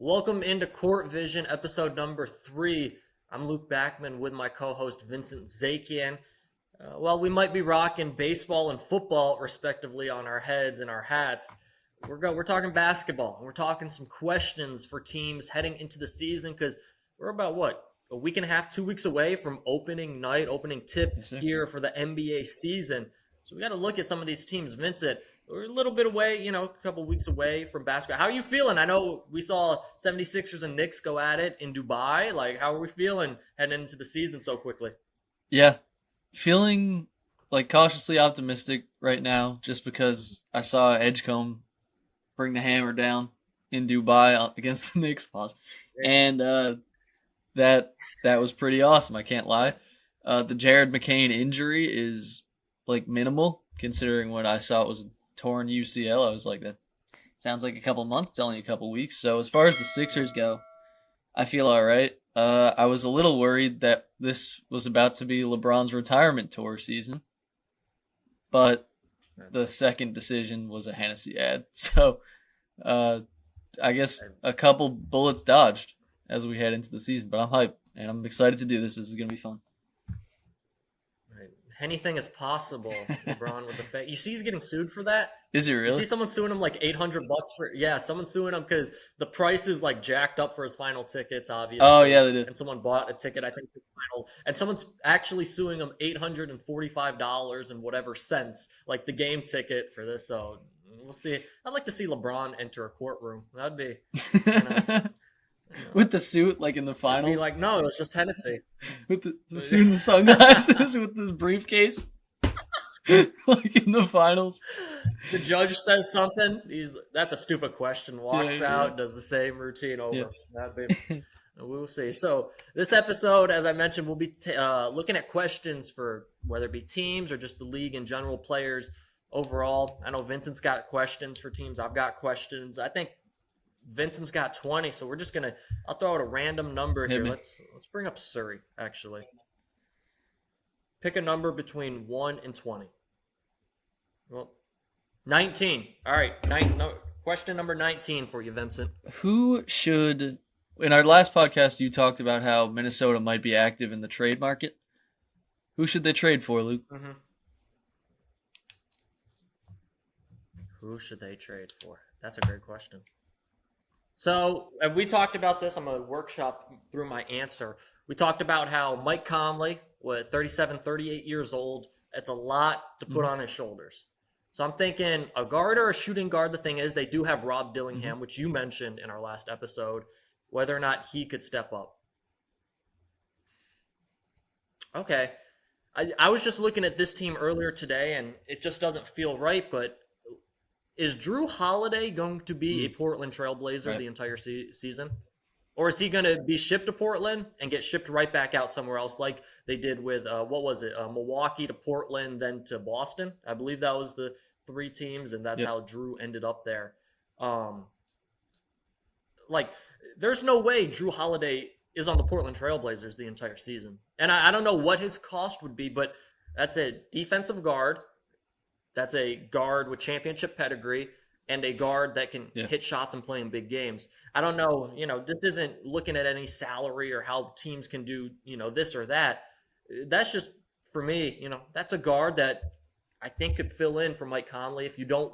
Welcome into Court Vision, episode number 3. I'm Luke Backman with my co-host Vincent Zakian. We might be rocking baseball and football, respectively, on our heads and our hats. We're talking basketball. And we're talking some questions for teams heading into the season because we're about a week and a half, 2 weeks away from opening night, opening tip here for the NBA season. So we got to look at some of these teams. Vincent, we're a little bit away, a couple weeks away from basketball. How are you feeling? I know we saw 76ers and Knicks go at it in Dubai. How are we feeling heading into the season so quickly? Yeah, feeling cautiously optimistic right now just because I saw Edgecombe bring the hammer down in Dubai against the Knicks. Pause. And that was pretty awesome, I can't lie. The Jared McCain injury is minimal considering what I saw it was a torn UCL. I was like, that sounds like a couple months, it's only a couple weeks. So as far as the Sixers go, I feel all right. I was a little worried that this was about to be LeBron's retirement tour season, but the second decision was a Hennessy ad. So I guess a couple bullets dodged as we head into the season, but I'm hyped and I'm excited to do this. This is going to be fun. Anything is possible. LeBron with the fake. You see, he's getting sued for that. Is he really? You see someone suing him $800 for? Yeah, someone's suing him because the price is jacked up for his final tickets. Obviously. Oh yeah, they did. And someone bought a ticket. I think to final, and someone's actually suing him $845 and whatever cents, the game ticket for this. So we'll see. I'd like to see LeBron enter a courtroom. That'd be. With the suit, in the finals? Be no, it was just Hennessy. With the suit and sunglasses, with the briefcase. In the finals. The judge says something. That's a stupid question. Walks out, does the same routine over. Yeah. We'll see. So this episode, as I mentioned, we'll be looking at questions for whether it be teams or just the league in general, players overall. I know Vincent's got questions for teams. I've got questions. I think Vincent's got 20, so we're just gonna. I'll throw out a random number here. Let's bring up Surrey. Actually, pick a number between 1 and 20. Well, 19. All right, question number 19 for you, Vincent. Who should? In our last podcast, you talked about how Minnesota might be active in the trade market. Who should they trade for, Luke? Mm-hmm. Who should they trade for? That's a great question. So we talked about this. I'm going to workshop through my answer. We talked about how Mike Conley, 37, 38 years old, it's a lot to put on his shoulders. So I'm thinking a guard or a shooting guard. The thing is, they do have Rob Dillingham, which you mentioned in our last episode, whether or not he could step up. Okay. I was just looking at this team earlier today, and it just doesn't feel right, but is Drew Holiday going to be a Portland Trailblazer the entire season? Or is he going to be shipped to Portland and get shipped right back out somewhere else like they did with, Milwaukee to Portland, then to Boston? I believe that was the 3 teams, and that's how Drew ended up there. There's no way Drew Holiday is on the Portland Trailblazers the entire season. And I don't know what his cost would be, but that's a defensive guard. That's a guard with championship pedigree and a guard that can hit shots and play in big games. I don't know, this isn't looking at any salary or how teams can do, this or that. That's just, for me, that's a guard that I think could fill in for Mike Conley if you don't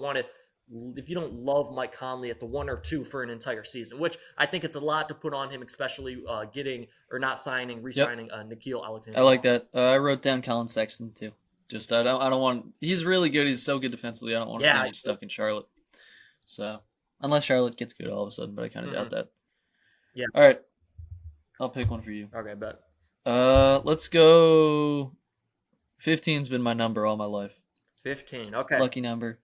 love Mike Conley at the 1 or 2 for an entire season, which I think it's a lot to put on him, especially re-signing Nickeil Alexander. I like that. I wrote down Colin Sexton too. Just I don't want. He's really good. He's so good defensively. I don't want to see him stuck in Charlotte. So unless Charlotte gets good all of a sudden, but I kind of doubt that. Yeah. All right. I'll pick one for you. Okay, bet. Let's go. 15's been my number all my life. 15. Okay. Lucky number.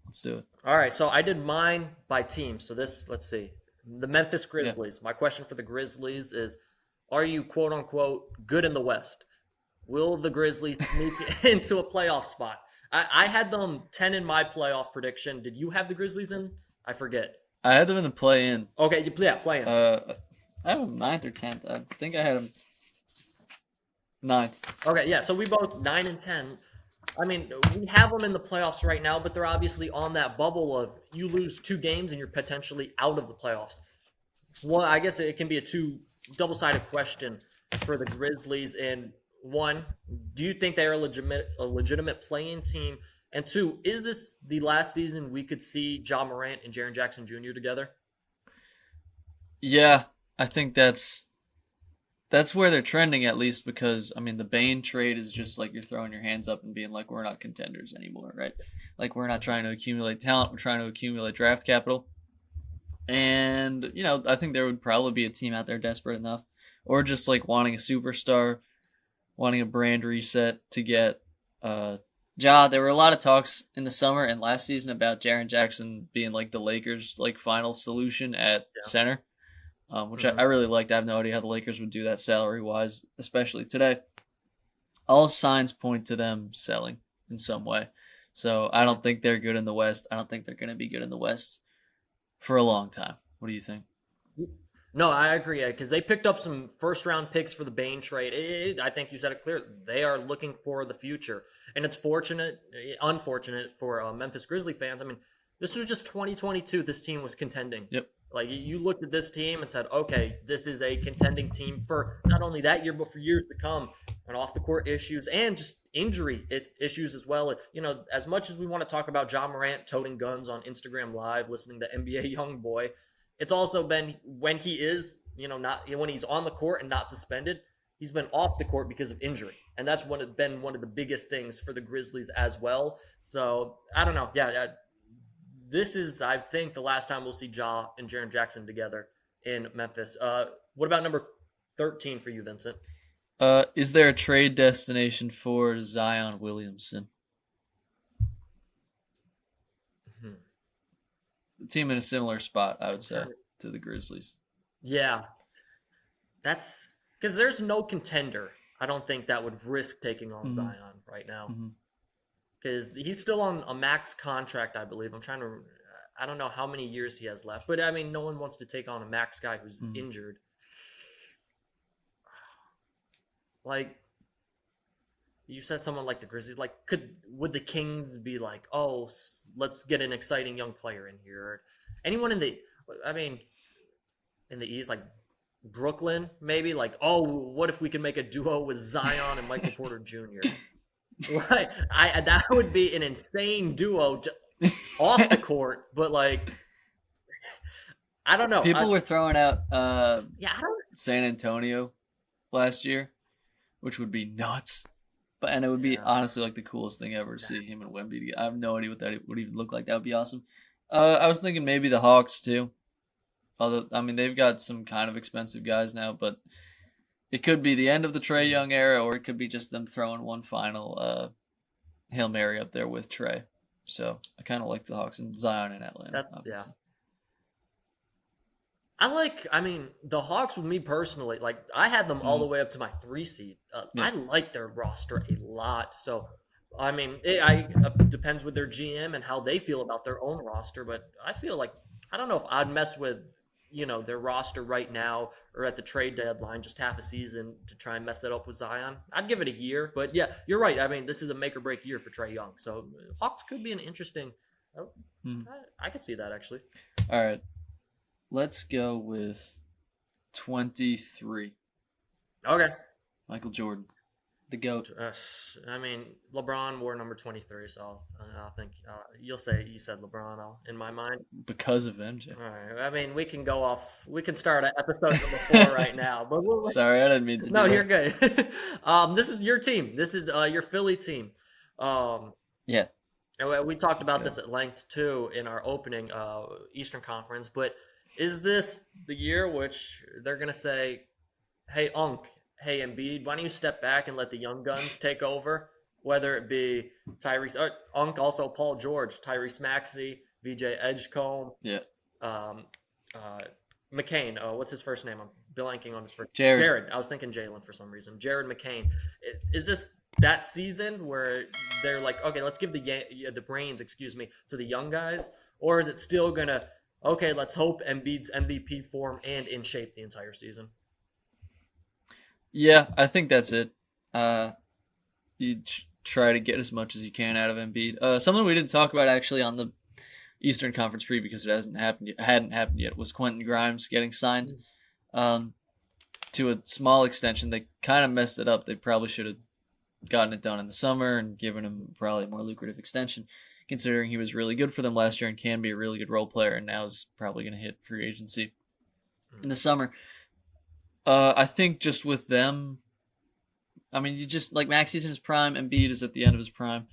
Let's do it. All right. So I did mine by team. So let's see. The Memphis Grizzlies. My question for the Grizzlies is: are you quote unquote good in the West? Will the Grizzlies sneak into a playoff spot? I had them 10 in my playoff prediction. Did you have the Grizzlies in? I forget. I had them in the play-in. Okay, play-in. I have them 9th or 10th. I think I had them 9th. Okay, yeah, so we both 9 and 10. I mean, we have them in the playoffs right now, but they're obviously on that bubble of you lose 2 games and you're potentially out of the playoffs. Well, I guess it can be a double-sided question for the Grizzlies. And one, do you think they are a legitimate playing team? And two, is this the last season we could see Ja Morant and Jaren Jackson Jr. together? Yeah, I think that's where they're trending, at least, because I mean the Bane trade is just like you're throwing your hands up and being like, we're not contenders anymore, right? Like we're not trying to accumulate talent, we're trying to accumulate draft capital. And I think there would probably be a team out there desperate enough, or just like wanting a superstar, wanting a brand reset to get Ja. There were a lot of talks in the summer and last season about Jaren Jackson being like the Lakers' like final solution at Yeah. center, which I Hmm. really liked. I have no idea how the Lakers would do that salary wise, especially today. All signs point to them selling in some way. So I don't think they're good in the West. I don't think they're going to be good in the West for a long time. What do you think? No, I agree, Ed, because they picked up some first-round picks for the Bane trade. I think you said it clear. They are looking for the future, and it's unfortunate for Memphis Grizzly fans. I mean, this was just 2022. This team was contending. Yep. Like you looked at this team and said, okay, this is a contending team for not only that year but for years to come. And off the court issues and just injury issues as well. As much as we want to talk about Ja Morant toting guns on Instagram Live, listening to NBA YoungBoy, it's also been when he is, not when he's on the court and not suspended, he's been off the court because of injury. And that's been one of the biggest things for the Grizzlies as well. So I don't know. Yeah, this is, I think, the last time we'll see Ja and Jaren Jackson together in Memphis. What about number 13 for you, Vincent? Is there a trade destination for Zion Williamson? Hmm. The team in a similar spot, I would I'm say, trying to, to the Grizzlies. yeah, that's because there's no contender. I don't think that would risk taking on Mm-hmm. Zion right now Mm-hmm. because he's still on a max contract, I believe. I don't know how many years he has left, but I mean, no one wants to take on a max guy who's Mm-hmm. injured. Like you said, someone like the Grizzlies, like would the Kings be like, oh, let's get an exciting young player in here? Or anyone I mean, in the East, like Brooklyn, maybe like, oh, what if we can make a duo with Zion and Michael Porter Jr.? Right, that would be an insane duo off the court, but like, I don't know. People were throwing out Yeah, I don't. San Antonio last year, which would be nuts. And it would be Yeah, honestly like the coolest thing ever to see him and Wemby together. I have no idea what that would even look like. That would be awesome. I was thinking maybe the Hawks too. Although I mean they've got some kind of expensive guys now, but it could be the end of the Trae Young era, or it could be just them throwing one final Hail Mary up there with Trae. So I kind of like the Hawks and Zion in Atlanta. yeah. Obviously. I mean, the Hawks with me personally, like I had them all the Mhm. way up to my 3 seed. Yeah. I like their roster a lot. So, I mean, depends with their GM and how they feel about their own roster. But I feel like, I don't know if I'd mess with, their roster right now or at the trade deadline, just half a season to try and mess that up with Zion. I'd give it a year. But yeah, you're right. I mean, this is a make or break year for Trae Young. So, Hawks could be an interesting. oh, Mhm. I could see that actually. All right. Let's go with 23. Okay. Michael Jordan, the GOAT. I mean, LeBron wore number 23, so I'll think you'll say you said LeBron. In my mind. Because of MJ. All right. I mean, we can go off. We can start at episode number 4 right now, but Sorry, I didn't mean to no, do you're that. good. This is your team. This is your Philly team. Yeah. And we talked about go. this at length too in our opening Eastern Conference. But is this the year which they're gonna say, "Hey, Unk, hey, Embiid, why don't you step back and let the young guns take over?" Whether it be Tyrese, Unk, also Paul George, Tyrese Maxey, VJ Edgecombe, Yeah. um, uh, McCain. What's his first name? I'm blanking on his first. Jared. Jared. I was thinking Jalen for some reason. Jared McCain. Is this that season where they're like, okay, let's give the brains, to the young guys, or is it still gonna? Okay, let's hope Embiid's MVP form and in shape the entire season. Yeah, I think that's it. You try to get as much as you can out of Embiid. Something we didn't talk about actually on the Eastern Conference free because it hadn't happened yet, was Quentin Grimes getting signed to a small extension. They kind of messed it up. They probably should have gotten it done in the summer and given him probably a more lucrative extension, considering he was really good for them last year and can be a really good role player, and now is probably going to hit free agency in the summer. I think just with them, I mean, you just like Maxi's in his prime, Embiid is at the end of his prime,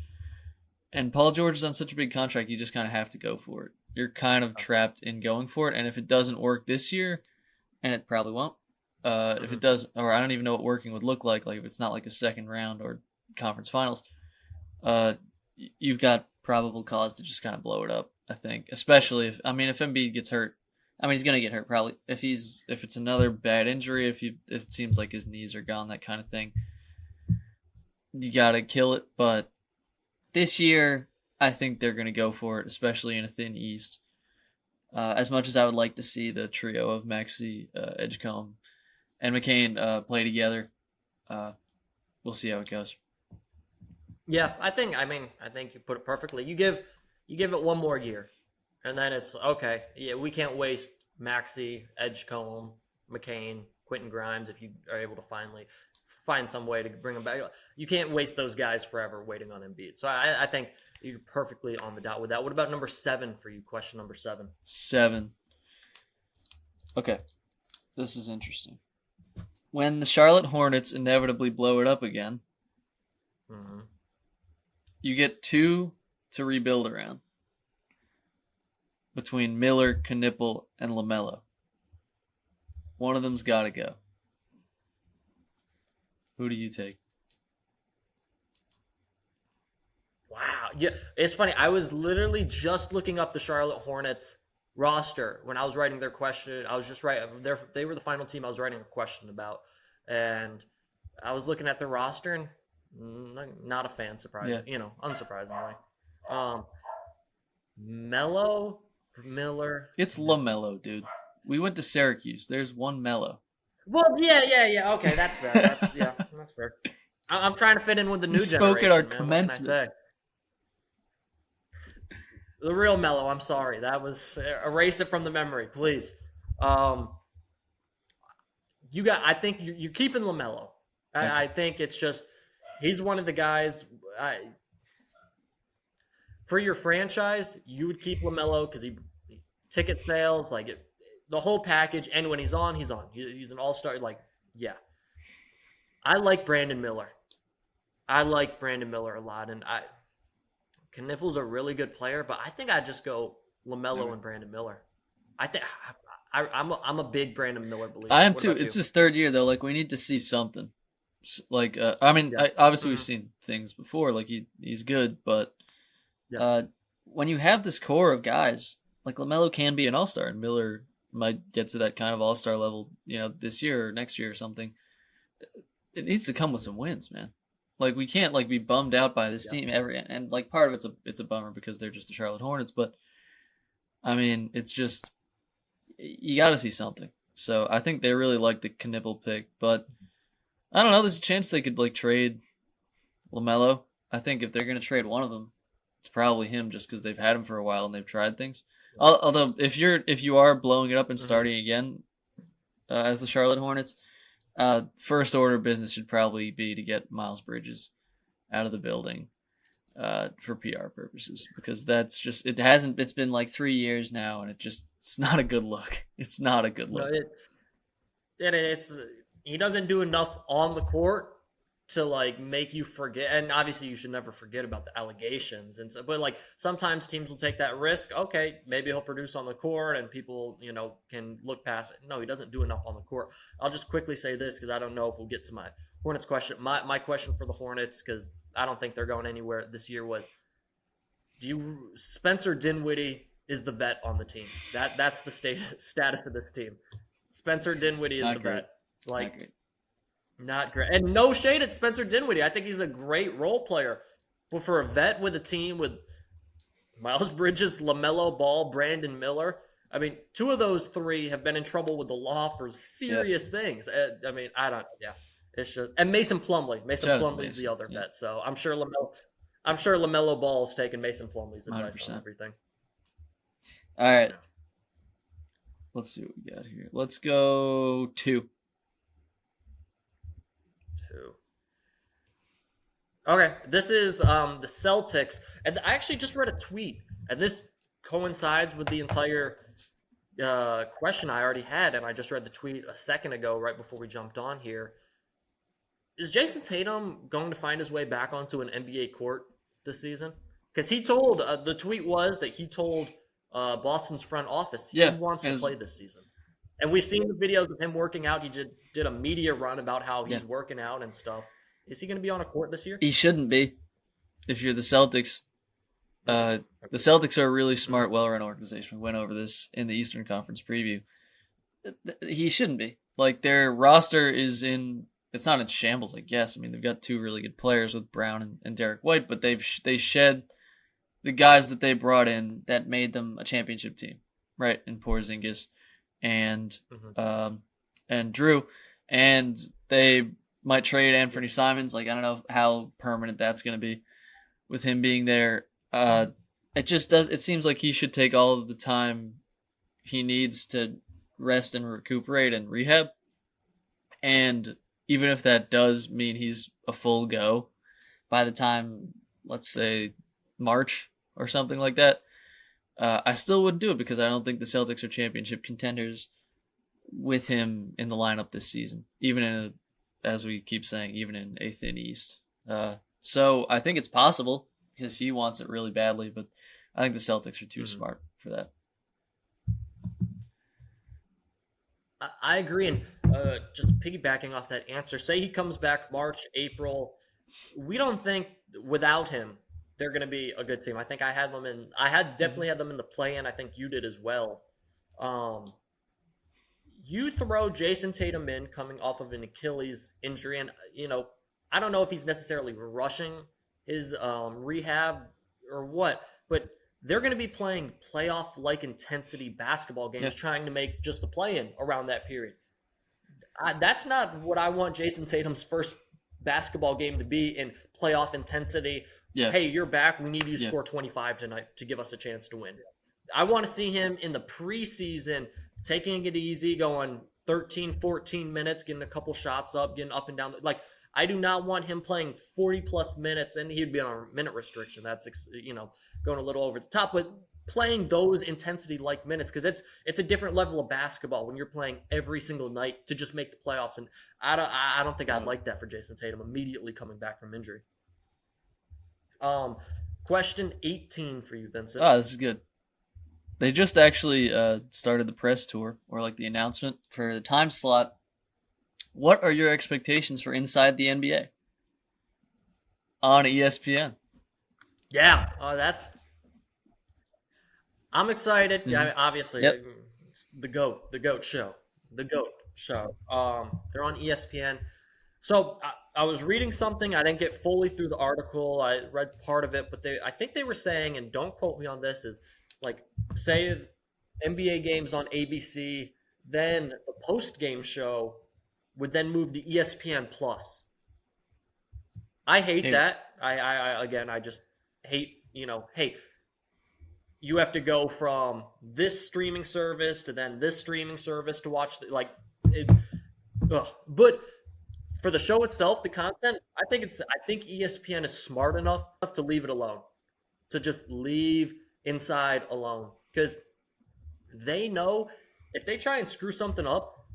and Paul George is on such a big contract, you just kind of have to go for it. You're kind of trapped in going for it, and if it doesn't work this year, and it probably won't, if it does, or I don't even know what working would look like if it's not like a second round or conference finals, you've got probable cause to just kind of blow it up, I think. Especially if Embiid gets hurt. I mean, he's gonna get hurt probably if it's another bad injury, if it seems like his knees are gone, that kind of thing. You gotta kill it, but this year I think they're gonna go for it, especially in a thin East. As much as I would like to see the trio of Maxey, Edgecombe, and McCain play together, we'll see how it goes. Yeah, I think you put it perfectly. You give it one more year, and then it's okay. Yeah, we can't waste Maxey, Edgecombe, McCain, Quentin Grimes if you are able to finally find some way to bring them back. You can't waste those guys forever waiting on Embiid. So I think you're perfectly on the dot with that. What about number 7 for you? Question number 7. 7. Okay, this is interesting. When the Charlotte Hornets inevitably blow it up again, you get 2 to rebuild around between Miller, Knipple, and LaMelo. One of them's got to go. Who do you take? Wow. Yeah, it's funny. I was literally just looking up the Charlotte Hornets roster when I was writing their question. I was just writing. They were the final team I was writing a question about, and I was looking at their roster and not a fan. Unsurprisingly. Melo, Miller. It's LaMelo, dude. We went to Syracuse. There's one Melo. Well, yeah. Okay, that's fair. That's fair. I'm trying to fit in with the new generation. Spoke at our man. commencement. The real Melo. I'm sorry. That was erase it from the memory, please. I think you're keeping LaMelo. I think it's just he's one of the guys. For your franchise, you would keep LaMelo because he ticket sales, the whole package. And when he's on, he's on. He's an all-star. I like Brandon Miller. I like Brandon Miller a lot, and Knipple's a really good player, but I think I'd just go LaMelo and Brandon Miller. I think I'm a big Brandon Miller believer. I am too. It's his third year though. We need to see something. Obviously we've seen things before. He's good, but when you have this core of guys, LaMelo can be an all-star, and Miller might get to that kind of all-star level, this year or next year or something. It needs to come with some wins, man. We can't be bummed out by this team and part of it's a bummer because they're just the Charlotte Hornets, but I mean, it's just you got to see something. So I think they really like the Knipple pick, but I don't know. There's a chance they could trade LaMelo. I think if they're gonna trade one of them, it's probably him, just because they've had him for a while and they've tried things. Although if you are blowing it up and starting again as the Charlotte Hornets, first order of business should probably be to get Miles Bridges out of the building for PR purposes, because that's just it's been 3 years now, and it's not a good look. It's not a good look. No, he doesn't do enough on the court to make you forget, and obviously you should never forget about the allegations, and so, but sometimes teams will take that risk. Okay, maybe he'll produce on the court and people can look past it. No, he doesn't do enough on the court. I'll just quickly say this because I don't know if we'll get to my Hornets question. My question for the Hornets, because I don't think they're going anywhere this year, was Spencer Dinwiddie is the vet on the team. That's the status of this team. Spencer Dinwiddie is the vet. Not great. And no shade at Spencer Dinwiddie. I think he's a great role player. But for a vet with a team with Miles Bridges, LaMelo Ball, Brandon Miller, I mean, 2 of those 3 have been in trouble with the law for serious things. It's just, and Mason Plumlee. Mason Plumlee's the other vet. So I'm sure LaMelo Ball is taking Mason Plumlee's advice 100%. On everything. All right. Yeah. Let's see what we got here. Let's go 2. 2. Okay, this is the Celtics, and I actually just read a tweet, and this coincides with the entire question I already had, and I just read the tweet a second ago, right before we jumped on here. Is Jason Tatum going to find his way back onto an NBA court this season? Because he told the tweet was that he told Boston's front office he Yeah, wants to and play this season, and we've seen the videos of him working out. He did a media run about how yeah, he's working out and stuff. Is he going to be on a court this year? he shouldn't be. If you're the Celtics, the Celtics are a really smart, well-run organization. We went over this in the Eastern Conference preview. He shouldn't be. Like, their roster is in. It's not in shambles, I guess. I mean, they've got 2 really good players with Brown and Derek White, but they shed the guys that they brought in that made them a championship team, right? In Porzingis and and Drew, and they might trade Anthony Simons. Like, I don't know how permanent that's going to be with him being there. It just does. It seems like he should take all of the time he needs to rest and recuperate and rehab. And even if that does mean he's a full go by the time, let's say, March or something like that, I still wouldn't do it because I don't think the Celtics are championship contenders with him in the lineup this season, even in as we keep saying, even in a thin East. So I think it's possible because he wants it really badly, but I think the Celtics are too smart for that. I agree, and just piggybacking off that answer, say he comes back March, April. We don't think without him they're going to be a good team. I think I had them in. I had definitely had them in the play-in. I think you did as well. You throw Jason Tatum in coming off of an Achilles injury, and I don't know if he's necessarily rushing his rehab or what, but they're going to be playing playoff-like intensity basketball games, trying to make just the play-in around that period. That's not what I want Jason Tatum's first basketball game to be in playoff intensity. Yeah. Hey, you're back. We need you to score 25 tonight to give us a chance to win. I want to see him in the preseason taking it easy, going 13, 14 minutes, getting a couple shots up, getting up and down. Like, I do not want him playing 40-plus minutes, and he'd be on a minute restriction. That's, going a little over the top. But playing those intensity-like minutes, because it's a different level of basketball when you're playing every single night to just make the playoffs. And I don't think I'd like that for Jason Tatum immediately coming back from injury. Question 18 for you, Vincent. Oh, this is good. They just actually started the press tour, or like the announcement for the time slot. What are your expectations for Inside the NBA on ESPN? Yeah, I'm excited. Mm-hmm. Yeah, I mean, obviously, it's the GOAT show. They're on ESPN. So I was reading something. I didn't get fully through the article. I read part of it, but I think they were saying, and don't quote me on this, is like, say NBA games on ABC, then the post-game show would then move to ESPN Plus. I hate that. I just hate, hey, you have to go from this streaming service to then this streaming service to watch but for the show itself, the content, I think ESPN is smart enough to leave it alone. To just leave Inside alone. Because they know if they try and screw something up,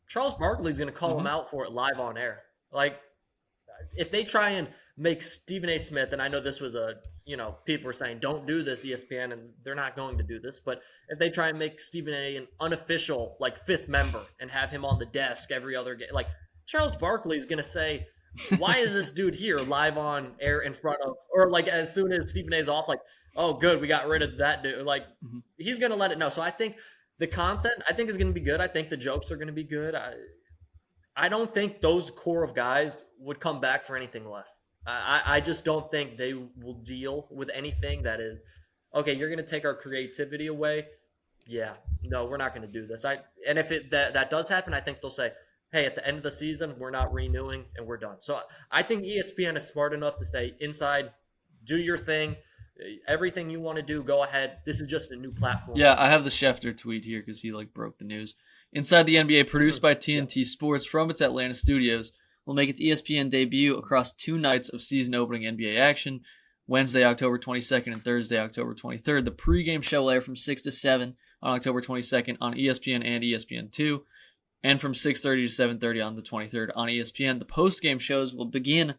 Charles Barkley's going to call him out for it live on air. Like, if they try and make Stephen A. Smith, and I know this was people were saying, don't do this, ESPN, and they're not going to do this, but if they try and make Stephen A. an unofficial, fifth member and have him on the desk every other game, Charles Barkley's going to say, why is this dude here live on air in front of, or as soon as Stephen A's off, oh, good, we got rid of that dude. He's going to let it know. So I think the content, is going to be good. I think the jokes are going to be good. I don't think those core of guys would come back for anything less. I just don't think they will deal with anything that is, okay, you're going to take our creativity away. Yeah, no, we're not going to do this. And if that does happen, I think they'll say, hey, at the end of the season, we're not renewing and we're done. So I think ESPN is smart enough to say, Inside, do your thing. Everything you want to do, go ahead. This is just a new platform. Yeah, I have the Schefter tweet here because he broke the news. Inside the NBA, produced by Yeah. TNT Sports from its Atlanta studios, will make its ESPN debut across 2 nights of season-opening NBA action. Wednesday, October 22nd, and Thursday, October 23rd. The pregame show will air from 6 to 7 on October 22nd on ESPN and ESPN2, and from 6:30 to 7:30 on the 23rd on ESPN. The postgame shows will begin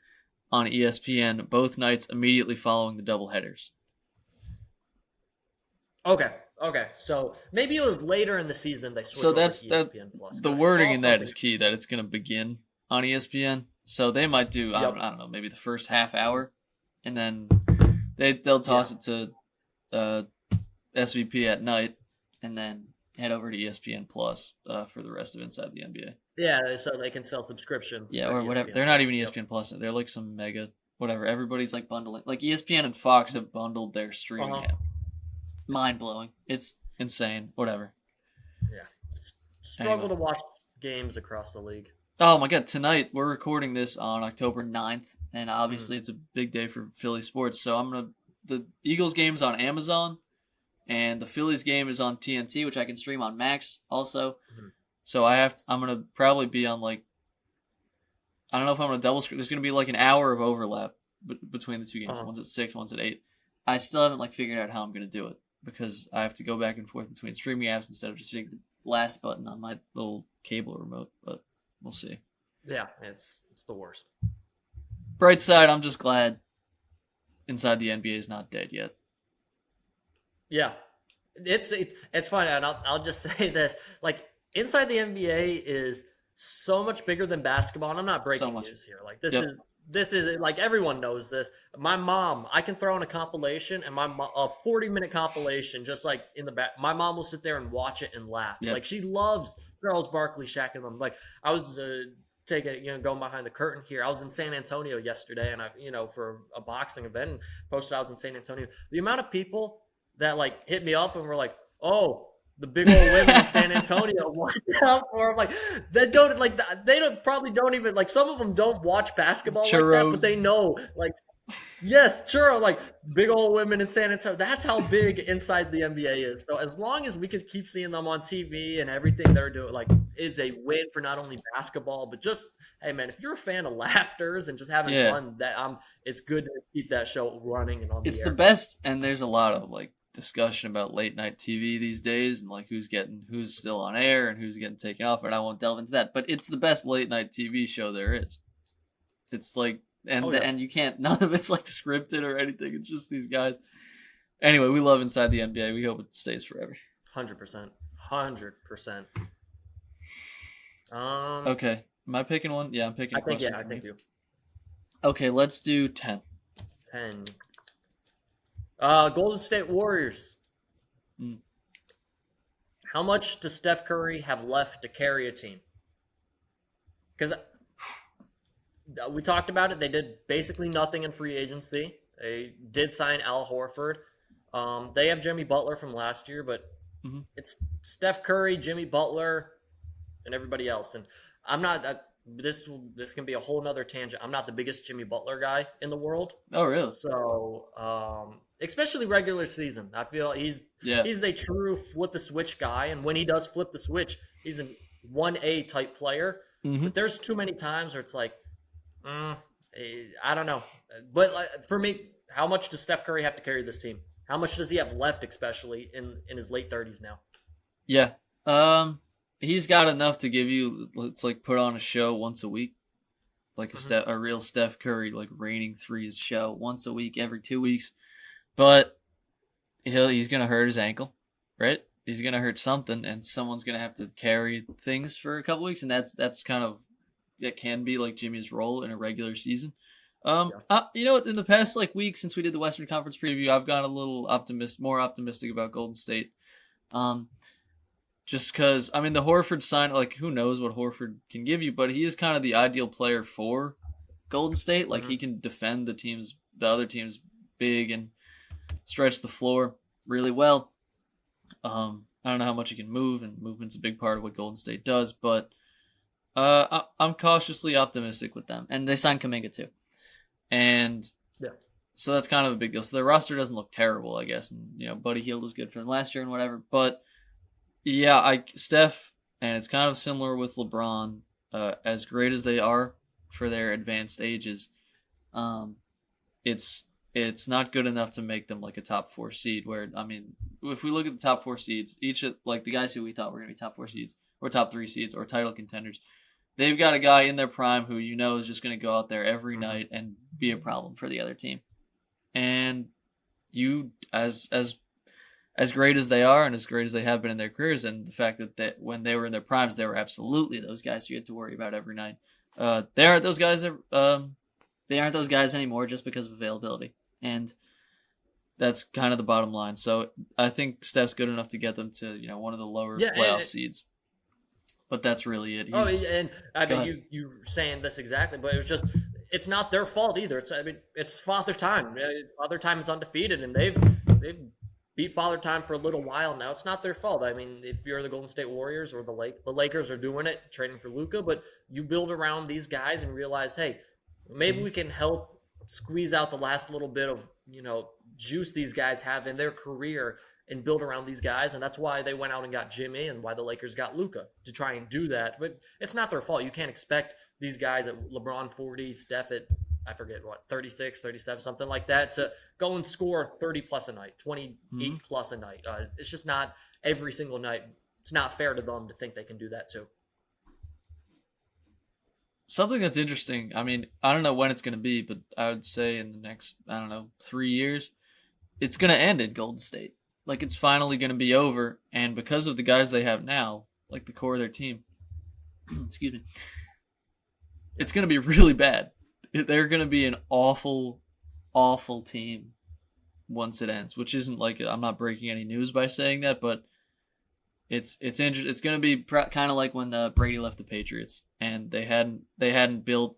on ESPN both nights immediately following the doubleheaders. Okay. So maybe it was later in the season they switched over to ESPN Plus. The wording in that is key, that it's going to begin on ESPN. So they might do, I don't know, maybe the first half hour, and then they'll toss it to SVP at night, and then head over to ESPN Plus for the rest of Inside the NBA. Yeah, so they can sell subscriptions. Yeah, or whatever. They're not even ESPN Plus. They're like some mega whatever. Everybody's like bundling. Like ESPN and Fox have bundled their streaming app. Mind blowing. It's insane. Whatever. Yeah. Struggle to watch games across the league. Oh my god, tonight we're recording this on October 9th, and obviously it's a big day for Philly sports. So the Eagles game's on Amazon, and the Phillies game is on TNT, which I can stream on Max also. So I'm gonna probably be on I don't know if I'm gonna double screen. There's gonna be like an hour of overlap between the two games. One's at 6, one's at 8. I still haven't figured out how I'm gonna do it, because I have to go back and forth between streaming apps instead of just hitting the last button on my little cable remote, but we'll see. Yeah, it's the worst. Bright side, I'm just glad Inside the NBA is not dead yet. Yeah, it's fun, and I'll just say this: Inside the NBA is so much bigger than basketball. And I'm not breaking news here. This is everyone knows this. My mom, I can throw in a compilation, and a 40-minute compilation, just in the back. My mom will sit there and watch it and laugh. Yep. She loves Charles Barkley, Shaq, and them. I was going behind the curtain here. I was in San Antonio yesterday, and for a boxing event, and posted I was in San Antonio. The amount of people that hit me up and were like, "Oh, the big old women in San Antonio watch out for them." They probably don't even some of them don't watch basketball Churros. like that, but they know yes, churro, big old women in San Antonio. That's how big Inside the NBA is. So as long as we could keep seeing them on TV and everything they're doing, it's a win for not only basketball, but just, hey man, if you're a fan of laughters and just having fun, it's good to keep that show running and on the air. It's the best, and there's a lot of discussion about late night TV these days, and who's still on air and who's getting taken off, and I won't delve into that, but it's the best late night TV show there is. It's and you can't, none of it's scripted or anything. It's just these guys. Anyway, we love Inside the NBA. We hope it stays forever. 100%. Okay, am I picking one? Yeah, I'm picking. I think you. Okay, let's do 10. 10. Golden State Warriors. How much does Steph Curry have left to carry a team? Because we talked about it. They did basically nothing in free agency. They did sign Al Horford. They have Jimmy Butler from last year, but it's Steph Curry, Jimmy Butler, and everybody else. And I'm not. This can be a whole nother tangent. I'm not the biggest Jimmy Butler guy in the world. Oh, really? So, especially regular season, I feel he's a true flip a switch guy, and when he does flip the switch, he's a 1A type player. But there's too many times where it's I don't know. But for me, how much does Steph Curry have to carry this team? How much does he have left, especially in his late 30s now? Yeah. He's got enough to give you, let's put on a show once a week. A real Steph Curry, raining threes show once a week, every 2 weeks. But he's going to hurt his ankle, right? He's going to hurt something, and someone's going to have to carry things for a couple weeks, and that's kind of, that can be Jimmy's role in a regular season. In the past week since we did the Western Conference preview, I've gotten a little more optimistic about Golden State. Just because, the Horford sign, who knows what Horford can give you, but he is kind of the ideal player for Golden State. He can defend the other team's big and stretch the floor really well. I don't know how much he can move, and movement's a big part of what Golden State does, but I'm cautiously optimistic with them. And they signed Kuminga too. And So that's kind of a big deal. So their roster doesn't look terrible, I guess. And Buddy Hield was good for them last year and whatever. But yeah, Steph, and it's kind of similar with LeBron. As great as they are for their advanced ages, it's not good enough to make them like a top 4 seed. Where if we look at the top 4 seeds, each of like the guys who we thought were going to be top 4 seeds or top 3 seeds or title contenders, they've got a guy in their prime who is just going to go out there every night and be a problem for the other team. And you, as great as they are and as great as they have been in their careers, and the fact that when they were in their primes, they were absolutely those guys you had to worry about every night. They aren't those guys. They aren't those guys anymore just because of availability, and that's kind of the bottom line. So I think Steph's good enough to get them to one of the lower playoff seeds. But that's really it. And I mean, you saying this exactly, but it's not their fault either. It's Father Time. Father Time is undefeated, and they've beat Father Time for a little while now. It's not their fault. I mean, if you're the Golden State Warriors or the Lakers are doing it, trading for Luka, but you build around these guys and realize, hey, maybe we can help squeeze out the last little bit of juice these guys have in their career and build around these guys. And that's why they went out and got Jimmy and why the Lakers got Luka, to try and do that. But it's not their fault. You can't expect these guys at LeBron 40, Steph at, I forget what, 36, 37, something like that, to go and score 30 plus a night, 28 plus a night. It's just not every single night. It's not fair to them to think they can do that too. Something that's interesting, I don't know when it's going to be, but I would say in the next, 3 years, it's going to end in Golden State. Like, it's finally going to be over, and because of the guys they have now, like the core of their team, excuse me, it's going to be really bad. They're going to be an awful, awful team once it ends, which isn't like, I'm not breaking any news by saying that, but it's interesting. It's going to be kind of like when Brady left the Patriots, and they hadn't built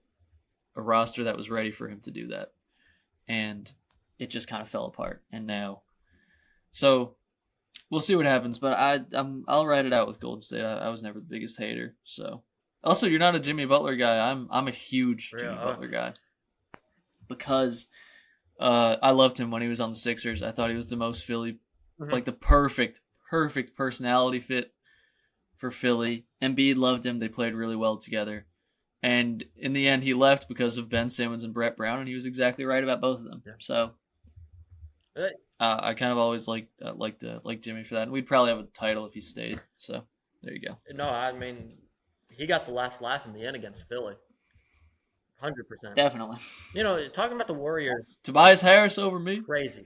a roster that was ready for him to do that, and it just kind of fell apart. And now, so we'll see what happens. But I'll ride it out with Golden State. I was never the biggest hater. So also, you're not a Jimmy Butler guy. I'm a huge Jimmy Butler guy because I loved him when he was on the Sixers. I thought he was the most Philly, like the perfect personality fit for Philly. Embiid loved him. They played really well together. And in the end, he left because of Ben Simmons and Brett Brown, and he was exactly right about both of them. Yeah. So I kind of always liked Jimmy for that. And we'd probably have a title if he stayed. So there you go. No, I mean, he got the last laugh in the end against Philly. 100%. Definitely. Talking about the Warriors. Tobias Harris over me? Crazy.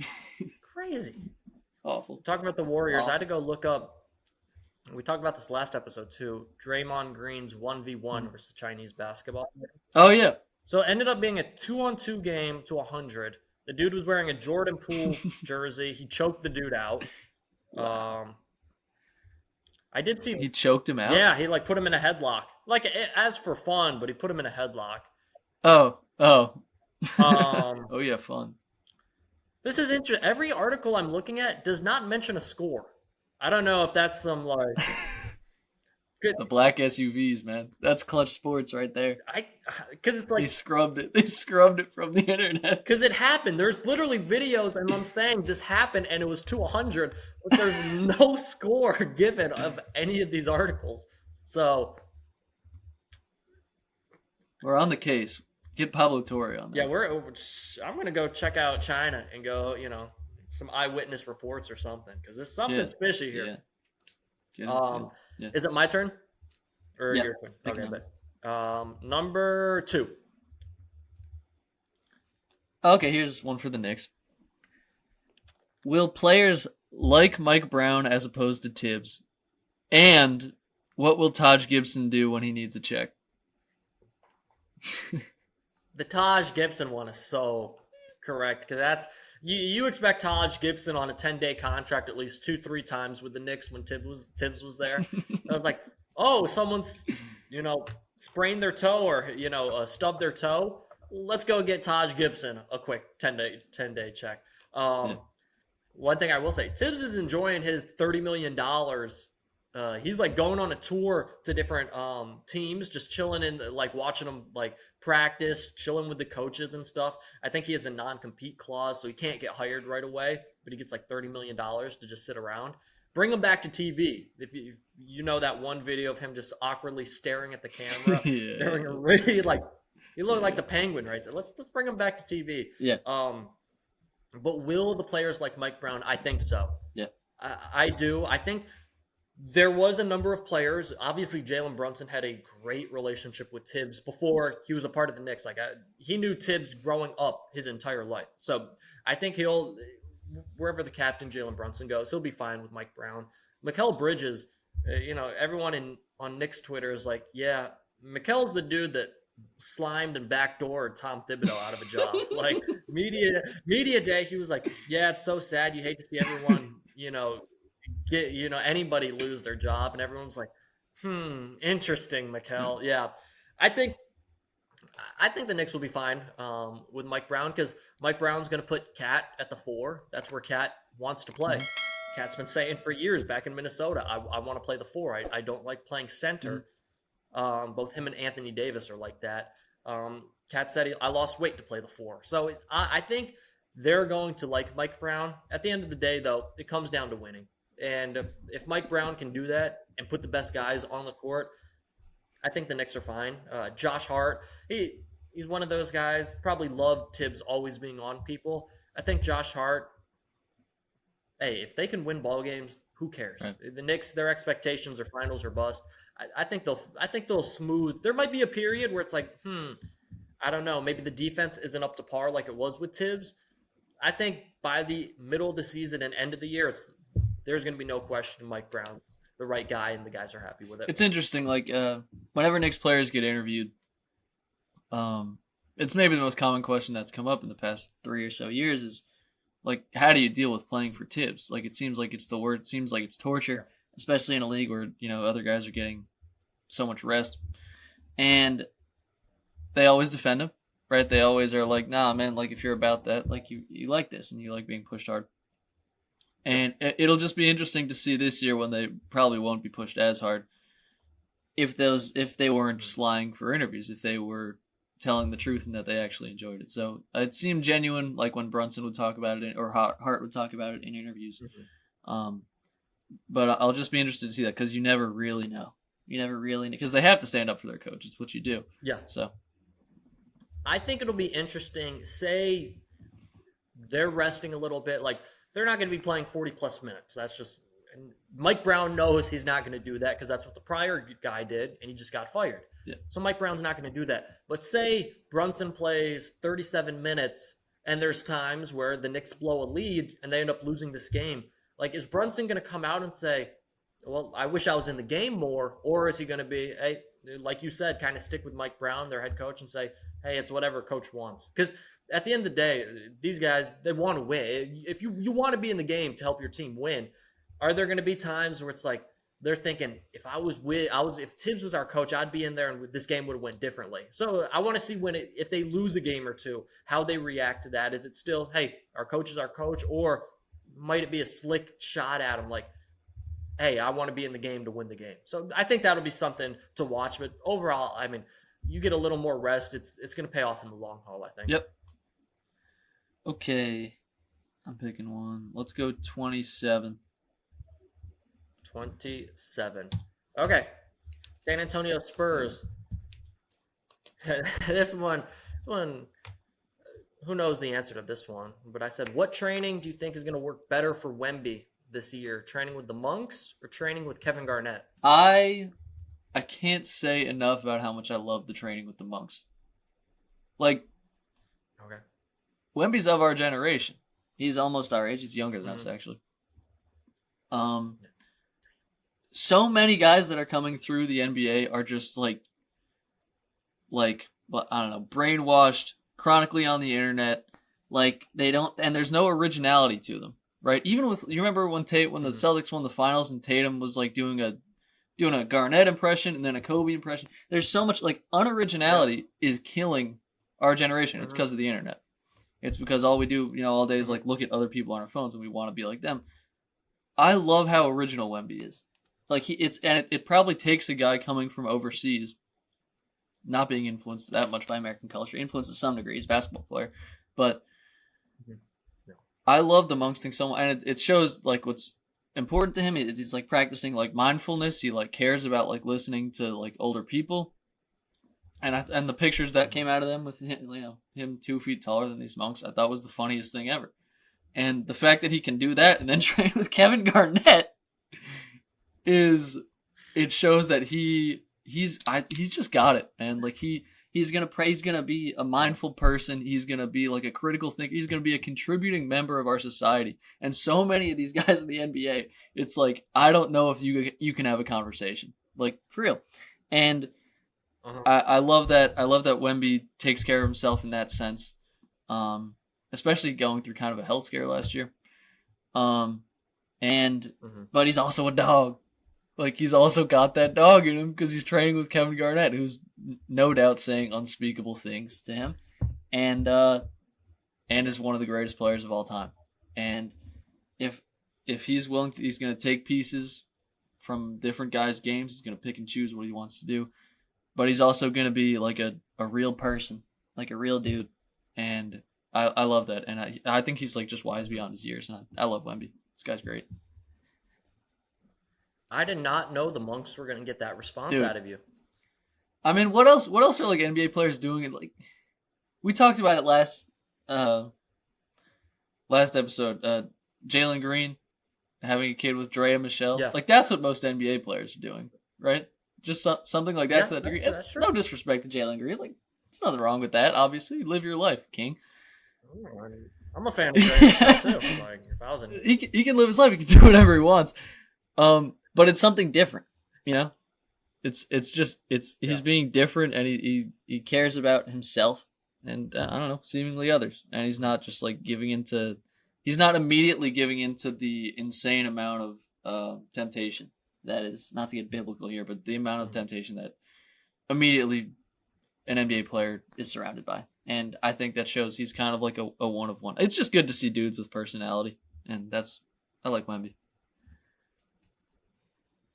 Awful. Talking about the Warriors, I had to go look up. We talked about this last episode too. Draymond Green's 1v1 versus the Chinese basketball player. Oh, yeah. So it ended up being a 2-on-2 game to 100. The dude was wearing a Jordan Poole jersey. He choked the dude out. I did see. He choked him out? Yeah, he put him in a headlock. As for fun, but he put him in a headlock. Oh. Oh, yeah, fun. This is interesting. Every article I'm looking at does not mention a score. I don't know if that's some good. The black SUVs, man. That's clutch sports right there. Because it's like they scrubbed it. They scrubbed it from the internet. Because it happened. There's literally videos, and I'm saying this happened, and it was to 100, but there's no score given of any of these articles. So we're on the case. Get Pablo Torre on that. Yeah, I'm gonna go check out China and go, some eyewitness reports or something, because there's something fishy here. Yeah. Is it my turn or your turn? Okay, but number 2. Okay, here's one for the Knicks. Will players like Mike Brown as opposed to Tibbs? And what will Taj Gibson do when he needs a check? The Taj Gibson one is so correct, because that's you expect Taj Gibson on a 10-day contract at least 2-3 times with the Knicks when Tibbs was there. I was like, oh, someone's sprained their toe or stubbed their toe. Let's go get Taj Gibson a quick 10-day check. One thing I will say, Tibbs is enjoying his $30 million He's like going on a tour to different teams, just chilling in like watching them like practice, chilling with the coaches and stuff. I think he has a non-compete clause, so he can't get hired right away, but he gets like $30 million to just sit around. Bring him back to TV. If you know that one video of him just awkwardly staring at the camera, Yeah. staring a really like he looked like the penguin right there. Let's bring him back to TV. Yeah. But will the players like Mike Brown? I think so. Yeah. I do. I think there was a number of players. Obviously, Jalen Brunson had a great relationship with Tibbs before he was a part of the Knicks. He knew Tibbs growing up his entire life. So I think he'll, wherever the captain Jalen Brunson goes, he'll be fine with Mike Brown. Mikal Bridges, everyone on Knicks Twitter is like, yeah, Mikal's the dude that slimed and backdoored Tom Thibodeau out of a job. Like media day, he was like, yeah, it's so sad. You hate to see everyone, get anybody lose their job, and everyone's like, interesting, Mikal. Yeah, I think the Knicks will be fine with Mike Brown, because Mike Brown's going to put Cat at the 4. That's where Cat wants to play. Cat's been saying for years back in Minnesota, I want to play the 4. I don't like playing center. Both him and Anthony Davis are like that. Cat said I lost weight to play the 4. So I think they're going to like Mike Brown. At the end of the day, though, it comes down to winning. And if Mike Brown can do that and put the best guys on the court, I think the Knicks are fine. Josh Hart, he's one of those guys, probably loved Tibbs always being on people. I think Josh Hart, hey, if they can win ball games, who cares? Right. The Knicks, their expectations are finals or bust. I think they'll smooth. There might be a period where it's like, I don't know, maybe the defense isn't up to par like it was with Tibbs. I think by the middle of the season and end of the year, there's going to be no question Mike Brown's the right guy, and the guys are happy with it. It's interesting, like whenever Knicks players get interviewed, it's maybe the most common question that's come up in the past 3 or so years is, like, how do you deal with playing for Tibbs? Like, it seems like it's torture, especially in a league where, other guys are getting so much rest. And they always defend him, right? They always are like, nah, man, like, if you're about that, like, you like this and you like being pushed hard. And it'll just be interesting to see this year, when they probably won't be pushed as hard, if they weren't just lying for interviews, if they were telling the truth and that they actually enjoyed it. So it seemed genuine, like when Brunson would talk about it, or Hart would talk about it in interviews. But I'll just be interested to see that, because you never really know. Because they have to stand up for their coach. It's what you do. Yeah. So I think it'll be interesting. Say they're resting a little bit, like, they're not going to be playing 40-plus minutes. That's just – and Mike Brown knows he's not going to do that, because that's what the prior guy did, and he just got fired. Yeah. So Mike Brown's not going to do that. But say Brunson plays 37 minutes, and there's times where the Knicks blow a lead and they end up losing this game. Like, is Brunson going to come out and say, well, I wish I was in the game more? Or is he going to be, hey, like you said, kind of stick with Mike Brown, their head coach, and say, hey, it's whatever coach wants? Because at the end of the day, these guys, they want to win. If you want to be in the game to help your team win, are there going to be times where it's like they're thinking, if Tibbs was our coach, I'd be in there and this game would have went differently. So I want to see if they lose a game or two, how they react to that. Is it still, hey, our coach is our coach, or might it be a slick shot at him like, hey, I want to be in the game to win the game? So I think that'll be something to watch. But overall, I mean, you get a little more rest, it's going to pay off in the long haul, I think. Yep. Okay, I'm picking one. Let's go 27. 27. Okay. San Antonio Spurs. This one, who knows the answer to this one? But I said, what training do you think is going to work better for Wemby this year? Training with the Monks or training with Kevin Garnett? I can't say enough about how much I love the training with the Monks. Like, okay. Wemby's of our generation. He's almost our age. He's younger than us, actually. So many guys that are coming through the NBA are just like, I don't know, brainwashed, chronically on the internet. Like, they don't, and there's no originality to them, right? Even with, you remember when the Celtics won the finals and Tatum was like doing a Garnett impression and then a Kobe impression. There's so much, like, unoriginality is killing our generation. It's because of the internet. It's because all we do, all day is like look at other people on our phones and we want to be like them. I love how original Wemby is. like it probably takes a guy coming from overseas, not being influenced that much by American culture, influenced to some degree, he's a basketball player, but Mhm. No. I love the monks thing so much, and it shows like what's important to him. He's like practicing like mindfulness. He like cares about like listening to like older people, and the pictures that came out of them with him, him 2 feet taller than these monks, I thought was the funniest thing ever. And the fact that he can do that and then train with Kevin Garnett is it shows that he's just got it, man. Like he's gonna be a mindful person. He's gonna be like a critical thinker. He's gonna be a contributing member of our society. And so many of these guys in the NBA, it's like I don't know if you can have a conversation, like for real. And I love that. I love that Wemby takes care of himself in that sense, especially going through kind of a health scare last year. But he's also a dog. Like he's also got that dog in him because he's training with Kevin Garnett, who's no doubt saying unspeakable things to him, and is one of the greatest players of all time. And if he's willing to, he's going to take pieces from different guys' games. He's going to pick and choose what he wants to do, but he's also going to be like a real person, like a real dude. And I love that, and I think he's like just wise beyond his years. And I love Wemby. This guy's great. I did not know the monks were going to get that response Dude. out of you. I mean, what else are like NBA players doing? And like, we talked about it last episode. Jalen Green having a kid with Drea Michelle. Yeah. Like that's what most NBA players are doing, right? Just something like that Yeah, to that degree. that's true. No disrespect to Jalen Green. Like, there's nothing wrong with that. Obviously, live your life, King. I'm a fan of Drea Michelle too. Like, if I was in... He can live his life. He can do whatever he wants. But it's something different, you know. He's being different, and he cares about himself, and I don't know, seemingly others, and he's not just like he's not immediately giving into the insane amount of temptation that is, not to get biblical here, but the amount of temptation that immediately an NBA player is surrounded by, and I think that shows he's kind of like a one of one. It's just good to see dudes with personality, and I like Wemby.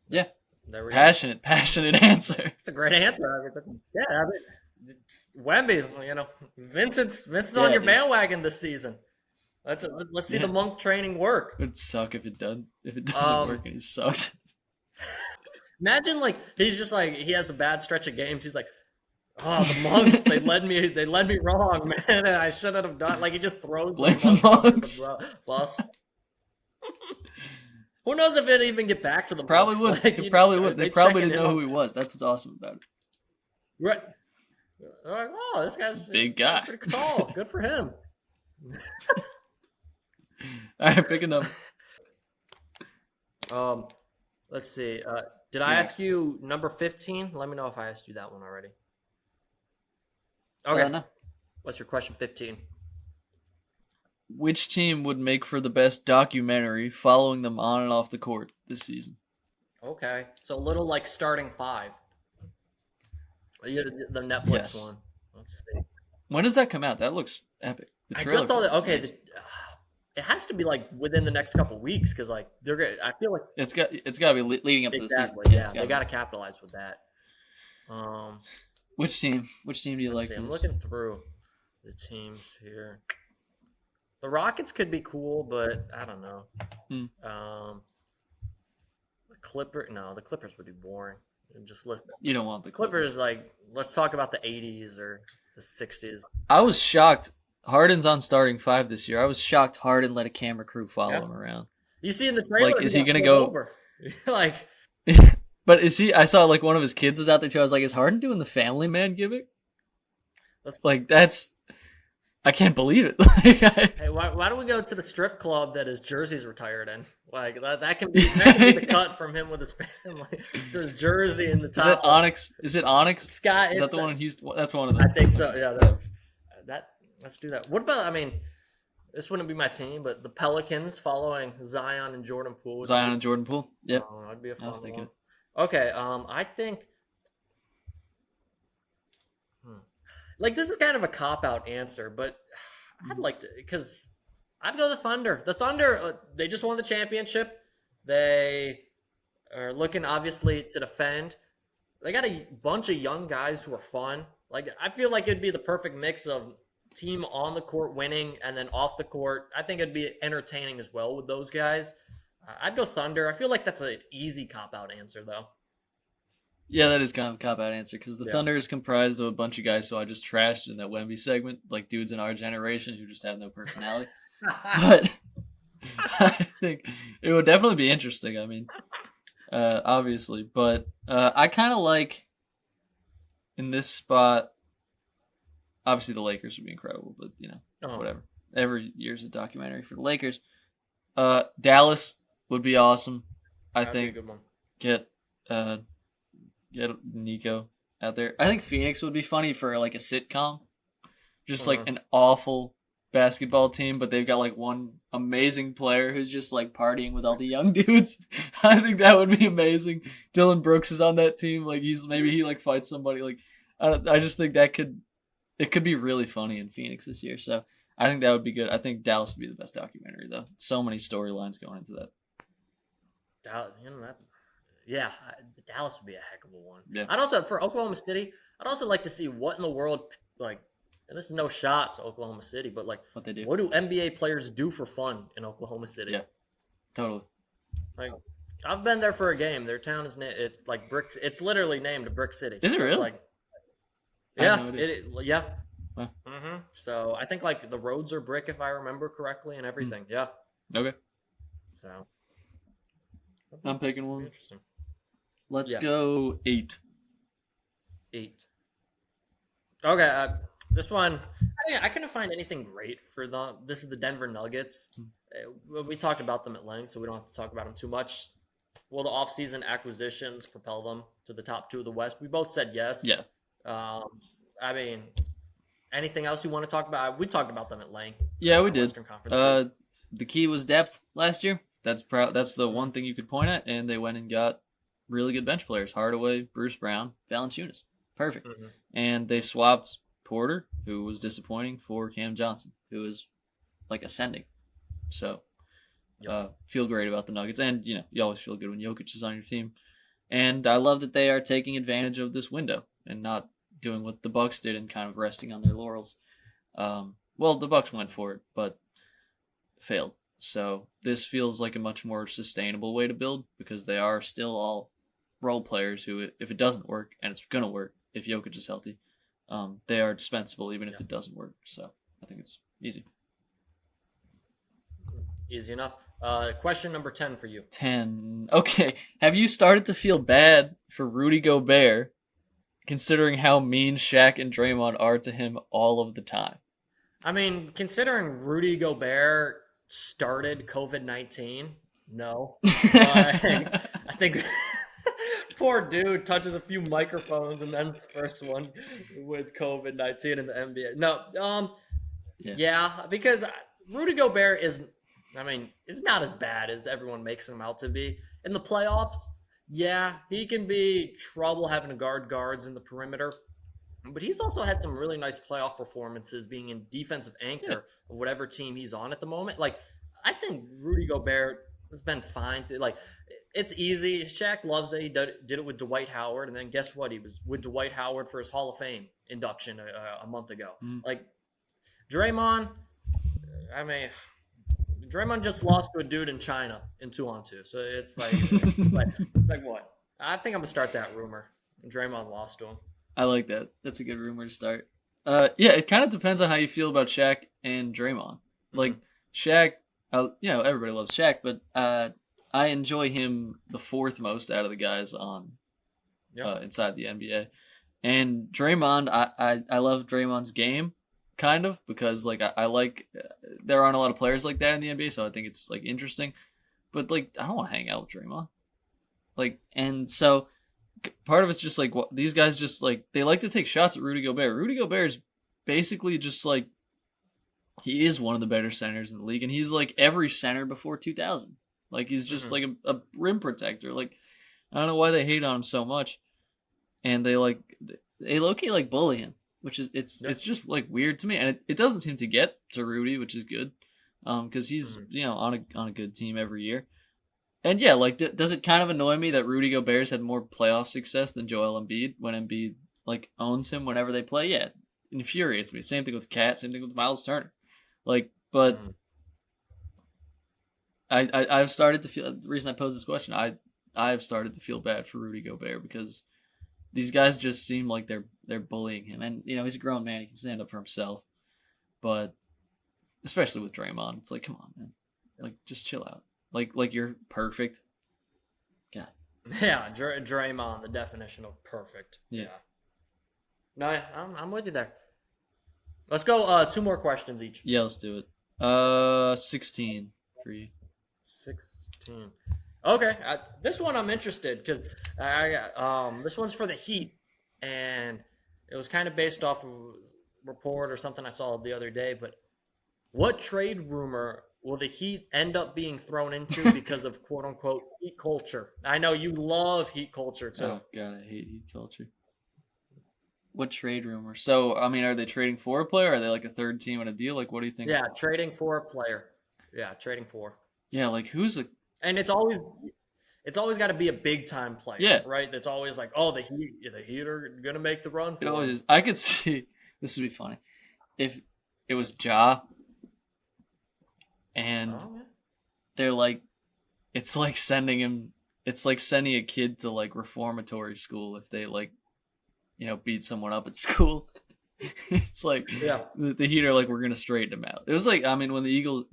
Yeah. Passionate answer. It's a great answer. Yeah, Wemby, Vincent's on your bandwagon this season. Let's see the monk training work. It'd suck if it doesn't work and he sucks. Imagine like he's just like he has a bad stretch of games. He's like, oh, the monks, they led me wrong, man. I shouldn't have done. Like he just throws the monks. Bus. Who knows if it'd even get back to the probably monks? would. Like, it probably would. They probably didn't know out. who he was. That's what's awesome about it. Right. They're like, oh, this guy's big guy. Pretty tall. Good for him. All right, pick a number. Let's see. Did I ask you number 15? Let me know if I asked you that one already. Okay. No. What's your question 15? Which team would make for the best documentary following them on and off the court this season? Okay. So a little like starting five. The Netflix one. Let's see. When does that come out? That looks epic. I just thought it has to be like within the next couple weeks because like they're gonna. I feel like it's got to be leading up to the season. Yeah, they got to capitalize with that. Which team? Which team do you like? I'm looking through the teams here. The Rockets could be cool, but I don't know. The Clippers would be boring. Just listen. You don't want the Clippers. Like, let's talk about the 80s or the 60s. I was shocked. Harden's on starting five this year. I was shocked Harden let a camera crew follow him around. You see in the trailer, like, is he gonna go over? Like, but is he? I saw like one of his kids was out there too. I was like, is Harden doing the Family Man gimmick? Like that's. I can't believe it. Hey, why don't we go to the strip club that his jersey's retired in? Like that can be the cut from him with his family. To his jersey in the top. Is it Onyx? Is it Onyx? Is that the one in Houston? That's one of them. I think so. Yeah, let's do that. What about? I mean, this wouldn't be my team, but the Pelicans following Zion and Jordan Poole. Zion and Jordan Poole. Yep. That'd be a fun I was thinking. one. Okay. I think. Like, this is kind of a cop-out answer, but I'd like to, because I'd go the Thunder. The Thunder, they just won the championship. They are looking obviously to defend. They got a bunch of young guys who are fun. Like I feel like it'd be the perfect mix of team on the court winning and then off the court. I think it'd be entertaining as well with those guys. I'd go Thunder. I feel like that's an easy cop out answer though. Yeah, that is kind of a cop out answer because the Yeah. Thunder is comprised of a bunch of guys who I just trashed in that Wemby segment, like dudes in our generation who just have no personality. But I think it would definitely be interesting. I mean, obviously, but I kind of like in this spot. Obviously, the Lakers would be incredible, but whatever. Every year's a documentary for the Lakers. Dallas would be awesome. I That'd be a think good one. get Nico out there. I think Phoenix would be funny for like a sitcom, just like an awful basketball team, but they've got like one amazing player who's just like partying with all the young dudes. I think that would be amazing. Dylan Brooks is on that team. Like maybe he like fights somebody. Like I just think it could be really funny in Phoenix this year. So I think that would be good. I think Dallas would be the best documentary though. So many storylines going into that. Yeah, Dallas would be a heck of a one. Yeah. I'd also, for Oklahoma City, I'd also like to see what in the world, like, and this is no shot to Oklahoma City, but like, what they do. What do NBA players do for fun in Oklahoma City? Yeah, totally. Like, I've been there for a game. Their town is it's like Brick. It's literally named Brick City. Is it really? It's like, I had yeah, no idea. yeah. Huh. So I think like the roads are brick if I remember correctly and everything. Yeah. Okay. So I'm picking one. interesting. Let's go 8. 8. Okay, this one I couldn't find anything great for this is the Denver Nuggets. We talked about them at length, so we don't have to talk about them too much. Will the offseason acquisitions propel them to the top 2 of the West? We both said yes. Yeah. I mean, anything else you want to talk about? We talked about them at length. Yeah, we did. Western Conference. The key was depth last year. That's the one thing you could point at, and they went and got really good bench players: Hardaway, Bruce Brown, Valanciunas. Perfect. Mm-hmm. And they swapped Porter, who was disappointing, for Cam Johnson, who is like ascending. So, feel great about the Nuggets, and you always feel good when Jokic is on your team. And I love that they are taking advantage of this window and not doing what the Bucks did and kind of resting on their laurels. Well, the Bucks went for it, but failed. So this feels like a much more sustainable way to build because they are still all role players who, if it doesn't work, and it's going to work if Jokic is healthy, they are dispensable even if it doesn't work. So I think it's easy. Easy enough. Question number 10 for you. 10. Okay. Have you started to feel bad for Rudy Gobert considering how mean Shaq and Draymond are to him all of the time? I mean, considering Rudy Gobert started COVID-19, no. I think poor dude touches a few microphones and then the first one with COVID-19 in the NBA. No, yeah, because Rudy Gobert is not as bad as everyone makes him out to be. In the playoffs, yeah, he can be trouble having to guard guards in the perimeter. But he's also had some really nice playoff performances being in defensive anchor of whatever team he's on at the moment. Like, I think Rudy Gobert has been fine. Like, it's easy. Shaq loves it. He did it with Dwight Howard. And then guess what? He was with Dwight Howard for his Hall of Fame induction a month ago. Like, Draymond, Draymond just lost to a dude in China in 2-on-2. So it's like, it's like what? I think I'm going to start that rumor. Draymond lost to him. I like that. That's a good rumor to start. Yeah, it kind of depends on how you feel about Shaq and Draymond. Like, Shaq, everybody loves Shaq, but I enjoy him the 4th most out of the guys on inside the NBA. And Draymond, I love Draymond's game, kind of, because like I like there aren't a lot of players like that in the NBA, so I think it's like interesting. But like I don't want to hang out with Draymond. Like, and so part of it's just like these guys just like they like to take shots at Rudy Gobert. Rudy Gobert is basically just like he is one of the better centers in the league, and he's like every center before 2000. Like he's just like a rim protector. Like I don't know why they hate on him so much, and they low-key like bully him, which is it's just like weird to me, and it doesn't seem to get to Rudy, which is good, because he's on a good team every year. And yeah, like, does it kind of annoy me that Rudy Gobert's had more playoff success than Joel Embiid when Embiid like owns him whenever they play? Yeah, it infuriates me. Same thing with Cat. Same thing with Miles Turner. Like, but Mm. I've started to feel the reason I pose this question. I've started to feel bad for Rudy Gobert because these guys just seem like they're bullying him, and he's a grown man. He can stand up for himself, but especially with Draymond, it's like, come on, man, like just chill out. Like you're perfect. God. Yeah, Draymond, the definition of perfect. Yeah. No, I'm with you there. Let's go. 2 more questions each. Yeah, let's do it. 16 for you. 16. Okay, this one I'm interested because this one's for the Heat, and it was kind of based off of a report or something I saw the other day. But what trade rumor will the Heat end up being thrown into because of quote unquote Heat culture? I know you love Heat culture too. Oh god, I hate heat culture. What trade rumor? So, I mean, are they trading for a player? Are they like a third team in a deal? Like, what do you think? Yeah, trading for a player. Yeah, trading for. Yeah, like who's a And it's always got to be a big time player, Yeah. right? That's always like, oh, the Heat are gonna make the run for it always him. is. I could see this would be funny if it was Ja and Oh, yeah. they're like, it's like sending a kid to like reformatory school if they like, beat someone up at school. It's like Yeah. the Heat are like, we're gonna straighten him out. It was like, I mean, when the Eagles,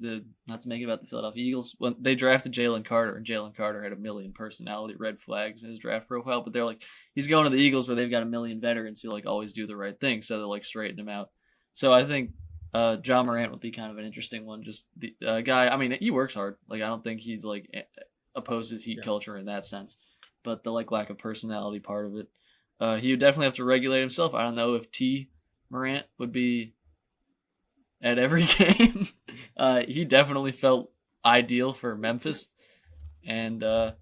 not to make it about the Philadelphia Eagles, when they drafted Jalen Carter, and Jalen Carter had a million personality red flags in his draft profile, but they're like, he's going to the Eagles where they've got a million veterans who like always do the right thing, so they'll like straighten him out. So I think John Morant would be kind of an interesting one. Just the guy, I mean, he works hard. Like, I don't think he's like opposes Heat culture in that sense, but the like lack of personality part of it, he would definitely have to regulate himself. I don't know if Morant would be at every game. He definitely felt ideal for Memphis, and I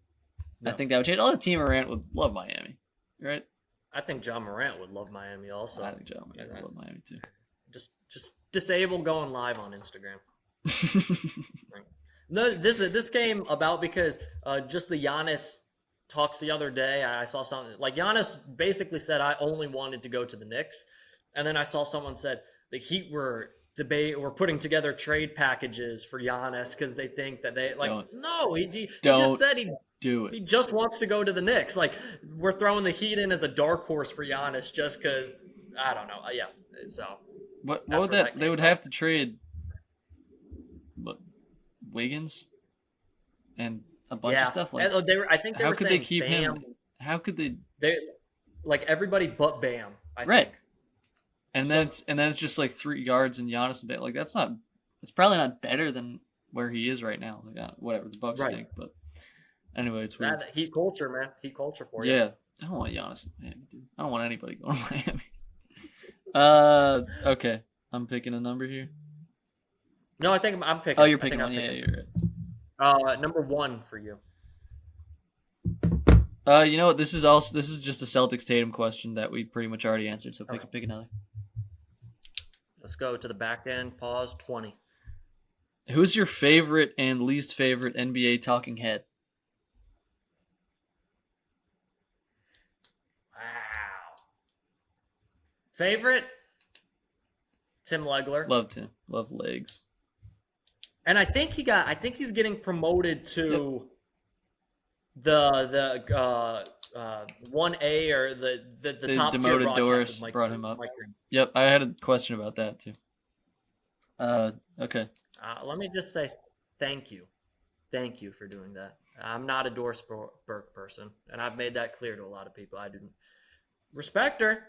think that would change. All the team Morant would love Miami, right? I think John Morant would love Miami also. I think John Morant would love Miami too. Just disable going live on Instagram. No, this came about because just the Giannis talks the other day. I saw something like Giannis basically said, "I only wanted to go to the Knicks," and then I saw someone said the Heat were putting together trade packages for Giannis because they think that they like. Don't. No, he Don't just said he do it. he just wants to go to the Knicks. Like we're throwing the Heat in as a dark horse for Giannis just because I don't know. Yeah, so. What That's would where that? that They came would from. have to trade Wiggins and a bunch of stuff. Like, And I think they how were could saying they keep Bam. him? How could they? They like everybody but Bam. I Right. think. And So- then it's just like 3 guards and Giannis and Bam. Like, that's not. It's probably not better than where he is right now. Like, whatever the Bucks Right. think, but anyway, it's weird. That Heat culture, man. Heat culture for you. Yeah, I don't want Giannis in Miami, dude. I don't want anybody going to Miami. Okay, I'm picking a number here. No, I think I'm picking. Oh, you're I think picking I'm one. Yeah, picking. you're right. Number 1 for you. You know what? This is just a Celtics Tatum question that we pretty much already answered. So Okay. pick another. Let's go to the back end. Pause. 20. Who's your favorite and least favorite NBA talking head? Wow. Favorite? Tim Legler. Love Tim. Love legs. And I think he's getting promoted to the 1A or the top tier demoted broadcast Doris of Mike, brought him up. Mike Green. Yep, I had a question about that too. Okay. Let me just say thank you for doing that. I'm not a Doris Burke person, and I've made that clear to a lot of people. I didn't respect her,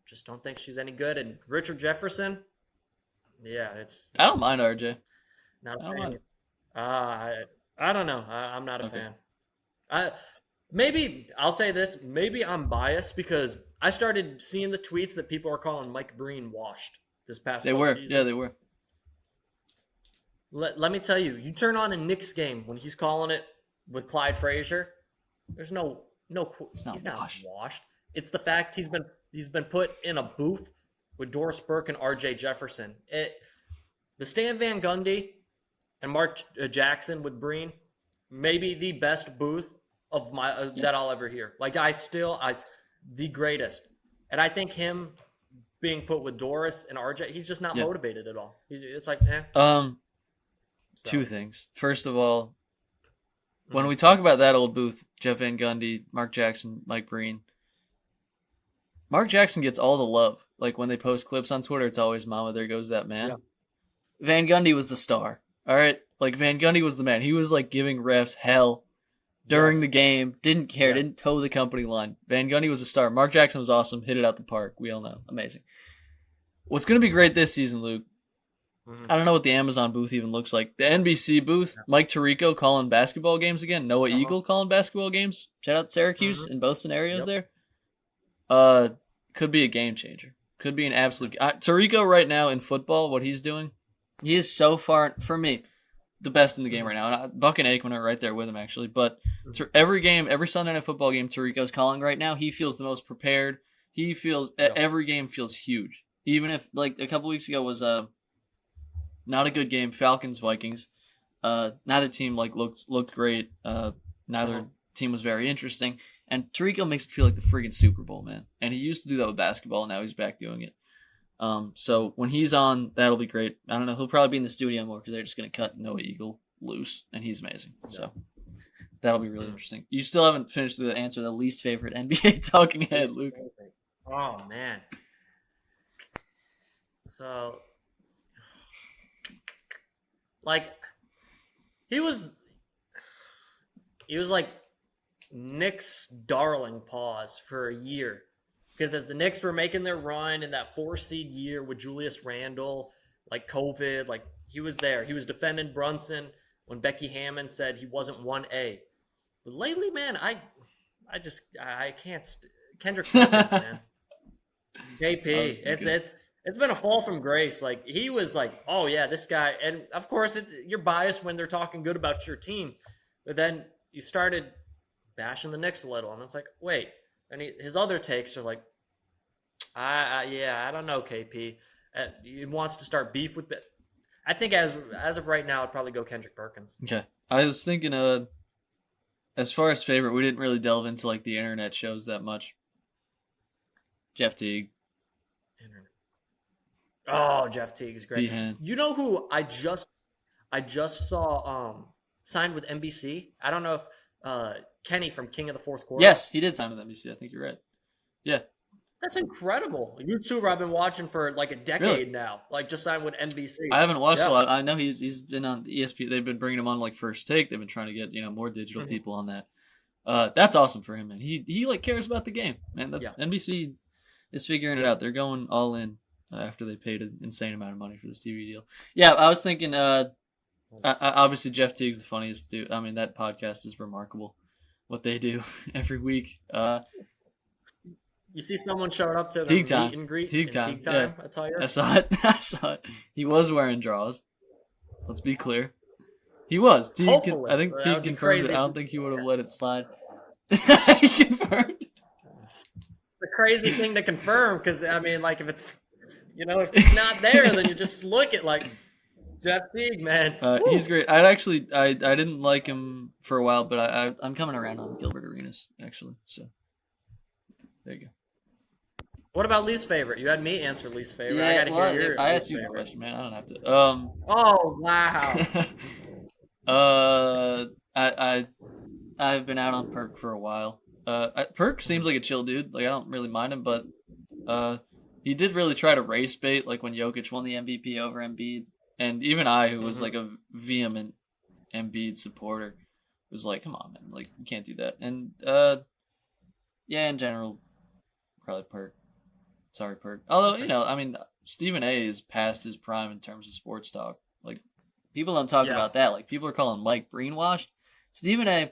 just don't think she's any good. And Richard Jefferson, yeah, it's I don't mind RJ. not a I don't fan. mind. I don't know. I'm not a Okay. fan. Maybe I'll say this. Maybe I'm biased because I started seeing the tweets that people are calling Mike Breen washed this past They were. postseason. Yeah, they were. Let me tell you, you turn on a Knicks game when he's calling it with Clyde Frazier. There's no, He's not washed. It's the fact he's been put in a booth with Doris Burke and R.J. Jefferson. The Stan Van Gundy and Mark Jackson with Breen, maybe the best Booth of my that I'll ever hear. Like the greatest, and I think him being put with Doris and RJ, he's just not Yeah. motivated at all. It's like, Two So, things. First of all, when mhm. we talk about that old Booth, Jeff Van Gundy, Mark Jackson, Mike Breen, Mark Jackson gets all the love. Like when they post clips on Twitter, it's always "Mama, there goes that man." Yeah. Van Gundy was the star. All right, like Van Gundy was the man. He was like giving refs hell during Yes. the game. Didn't care. Yeah. Didn't toe the company line. Van Gundy was a star. Mark Jackson was awesome. Hit it out the park. We all know. Amazing. What's going to be great this season, Luke? Mhm. I don't know what the Amazon booth even looks like. The NBC booth, Mike Tirico calling basketball games again. Noah Eagle calling basketball games. Shout out Syracuse in both scenarios Yep. there. Could be a game changer. Could be an absolute. Tirico right now in football, what he's doing, he is so far for me the best in the game right now. And Buck and Aikman are right there with him actually. But every game, every Sunday night football game Tirico's calling right now, he feels the most prepared. He feels every game feels huge. Even if like a couple weeks ago was not a good game, Falcons Vikings. Neither team like looked great. Neither team was very interesting. And Tirico makes it feel like the freaking Super Bowl, man. And he used to do that with basketball. Now he's back doing it. So when he's on, that'll be great. I don't know. He'll probably be in the studio more because they're just going to cut Noah Eagle loose, and he's amazing. So that'll be really interesting. You still haven't finished the answer to the least favorite NBA talking head, Luke. Oh man. So, like, he was like Knicks' darling pause for a year. Because as the Knicks were making their run in that 4 seed year with Julius Randle, like COVID, like he was there. He was defending Brunson when Becky Hammond said he wasn't 1A. But lately, man, I can't. Kendrick Perkins, man. JP, it's been a fall from grace. Like he was like, oh yeah, this guy, and of course you're biased when they're talking good about your team, but then you started bashing the Knicks a little, and it's like, wait, and his other takes are like, I don't know, KP, and he wants to start beef with. I think as of right now, I'd probably go Kendrick Perkins. Okay, I was thinking, as far as favorite, we didn't really delve into like the internet shows that much. Jeff Teague. Oh, Jeff Teague's great. B-Hand. You know who I just saw signed with NBC? I don't know if Kenny from King of the Fourth Quarter. Yes, he did sign with NBC. I think you're right. Yeah. That's incredible. YouTuber I've been watching for like a decade now. Like just signed with NBC. I haven't watched a lot. I know he's been on ESPN. They've been bringing him on like First Take. They've been trying to get more digital people on that. That's awesome for him, man. He like cares about the game, man. That's NBC is figuring it out. They're going all in after they paid an insane amount of money for this TV deal. Yeah, I was thinking. Obviously Jeff Teague's the funniest dude. I mean, that podcast is remarkable. What they do every week. You see someone showed up to the Teague time. meet and greet. Teague time. Yeah. I tell you. I saw it. He was wearing draws. Let's be clear. He was. I think Teague confirmed it. I don't think he would have let it slide. He confirmed. It's a crazy thing to confirm because I mean, like if it's if it's not there, then you just look at like Jeff Teague, man. He's great. I didn't like him for a while, but I'm coming around on Gilbert Arenas actually. So there you go. What about least favorite? You had me answer least favorite. Yeah, I gotta hear your I least asked you the favorite. question, man. I don't have to. Oh wow. I've been out on Perk for a while. Perk seems like a chill dude. Like I don't really mind him, but he did really try to race bait, like when Jokic won the MVP over Embiid, and even I, who was like a vehement Embiid supporter, was like, "Come on, man! Like you can't do that." And yeah, in general, probably Perk. Sorry, Perk. Although I mean, Stephen A. is past his prime in terms of sports talk. Like people don't talk about that. Like people are calling Mike Breen washed. Stephen A.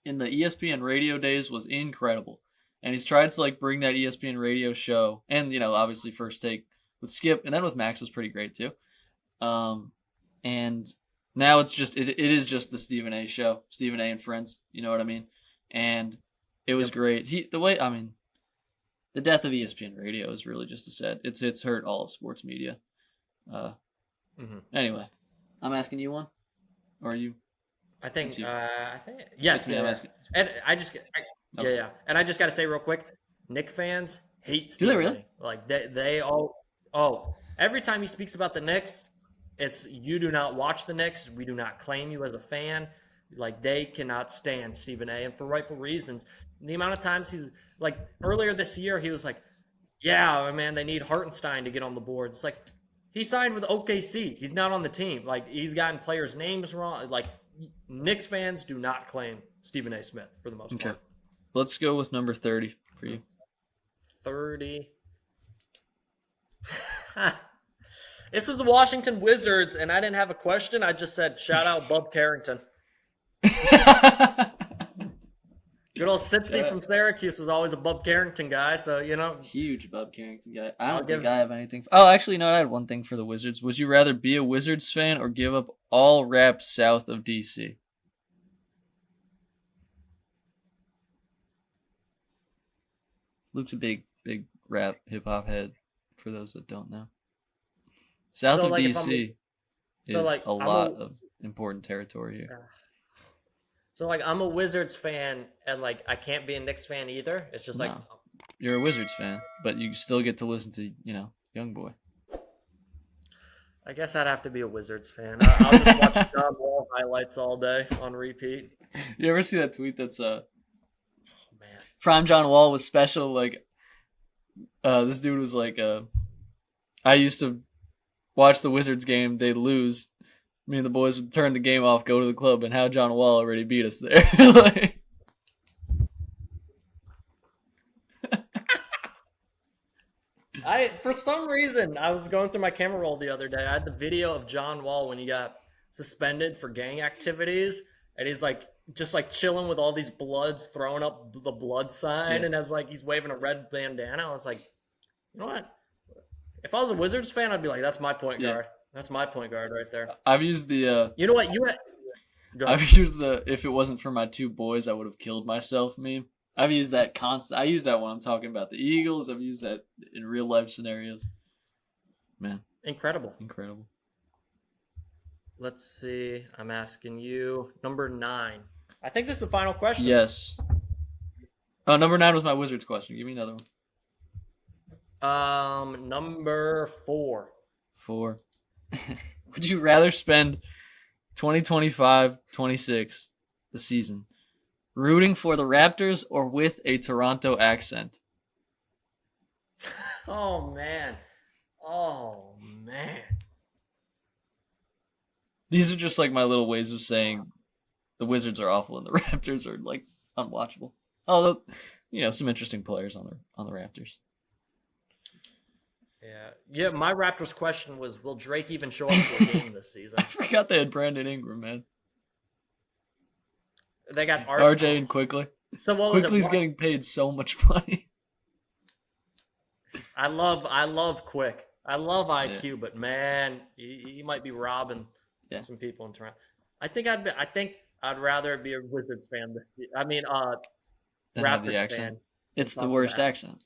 in the ESPN radio days was incredible. And he's tried to like bring that ESPN radio show and obviously First Take with Skip and then with Max was pretty great too. And now it's just it is just the Stephen A show, Stephen A and Friends, you know what I mean? And it was great. The death of ESPN radio is really just a sad. It's hurt all of sports media. Anyway, I'm asking you one, or are you? I think. It's you. I think. Yes. It's me. Yeah. I'm Yeah. asking. And I just. Yeah. Okay. Yeah. And I just got to say real quick, Nick fans hate Do they Stephen really? A. Like they all. Oh, every time he speaks about the Knicks, it's you do not watch the Knicks. We do not claim you as a fan. Like they cannot stand Stephen A. And for rightful reasons. The amount of times he's like earlier this year, he was like, "Yeah, man, they need Hartenstein to get on the board." It's like he signed with OKC. He's not on the team. Like he's gotten players' names wrong. Like Knicks fans do not claim Stephen A. Smith for the most Okay. part. Let's go with number 30 for you. 30. This was the Washington Wizards, and I didn't have a question. I just said, shout out Bub Carrington. Good old Sitsty Yeah. from Syracuse was always a Bub Carrington guy, so, you know. Huge Bob Carrington guy. I I'll don't think give- I have anything. Oh, actually, no, I had one thing for the Wizards. Would you rather be a Wizards fan or give up all rap south of DC? Luke's a big rap hip hop head. For those that don't know, south So, of like, if I'm- DC so, is like, a lot of important territory here. So, like, I'm a Wizards fan, and, like, I can't be a Knicks fan either. It's just like, No. You're a Wizards fan, but you still get to listen to Young Boy. I guess I'd have to be a Wizards fan. I'll just watch John Wall highlights all day on repeat. You ever see that tweet that's Man. Prime John Wall was special? Like, this dude was like, I used to watch the Wizards game. They'd lose. Me and the boys would turn the game off, go to the club, and how John Wall already beat us there. Like, For some reason, I was going through my camera roll the other day. I had the video of John Wall when he got suspended for gang activities, and he's like just like chilling with all these bloods, throwing up the blood sign, Yeah. and as like he's waving a red bandana. I was like, you know what? If I was a Wizards fan, I'd be like, that's my point Yeah. guard. That's my point guard right there. I've used the You know what? You had. Go ahead. I've used the if it wasn't for my two boys, I would have killed myself meme. I've used that constant. I use that when I'm talking about the Eagles. I've used that in real life scenarios. Man, Incredible. incredible. Let's see. I'm asking you number 9. I think this is the final question. Yes. Oh, number 9 was my Wizards question. Give me another one. Number 4. 4. Would you rather spend 2025-26, the season, rooting for the Raptors or with a Toronto accent? Oh man. Oh man. These are just like my little ways of saying the Wizards are awful and the Raptors are like unwatchable. Although, some interesting players on the Raptors. Yeah. My Raptors question was, will Drake even show up for a game this season? I forgot they had Brandon Ingram, man. They got RJ and Quickly. So what was Quickly's it? getting paid so much money. I love Quick. I love IQ, but man, he might be robbing some people in Toronto. I think I'd rather be a Wizards fan this season. I mean, Then have the Raptors accent. fan. It's the Top of worst that. accent.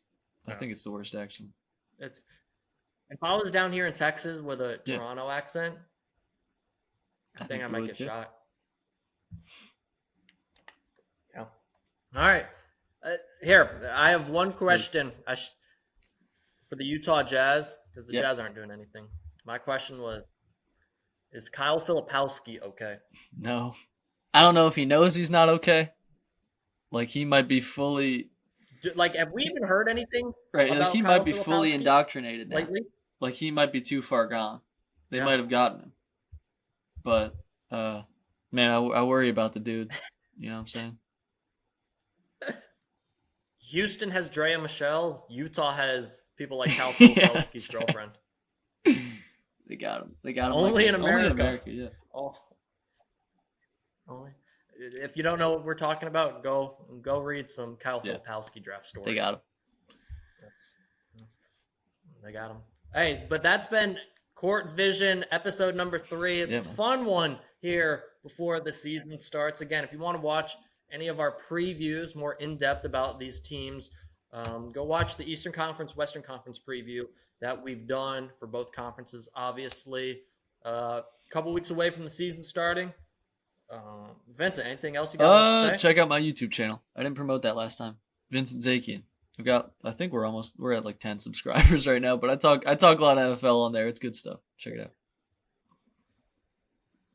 I Yeah. think it's the worst accent. It's if I was down here in Texas with a Yeah. Toronto accent, I think I you might would get too. shot. Yeah. All right. Here, I have one question. For the Utah Jazz, because the Yep. Jazz aren't doing anything. My question was, is Kyle Filipowski okay? No. I don't know if he knows he's not okay. Like, he might be fully... Like, have we even heard anything Right, like about he Kyle might be fully Filipowski indoctrinated now. lately? Like, he might be too far gone. They Yeah. might have gotten him. But, man, I worry about the dude. You know what I'm saying? Houston has Drea Michelle. Utah has people like Kyle Yeah, Filipowski's that's right. girlfrind. They got him. They got him. Only like in this. America. Only in America, yeah. Oh, only. If you don't know what we're talking about, go read some Kyle Yeah. Filipowski draft stories. They got him. They got him. Hey, but that's been Court Vision episode number 3. Yeah, man. Fun one here before the season starts. Again, if you want to watch any of our previews more in depth about these teams, go watch the Eastern Conference, Western Conference preview that we've done for both conferences. Obviously, a couple weeks away from the season starting. Vincent, anything else you got left to say? Check out my YouTube channel. I didn't promote that last time. Vincent Zakian. I think we're at like 10 subscribers right now, but I talk a lot of NFL on there. It's good stuff. Check it out.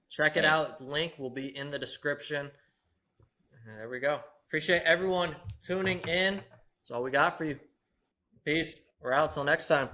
Check it out. Link will be in the description. There we go. Appreciate everyone tuning in. That's all we got for you. Peace. We're out till next time.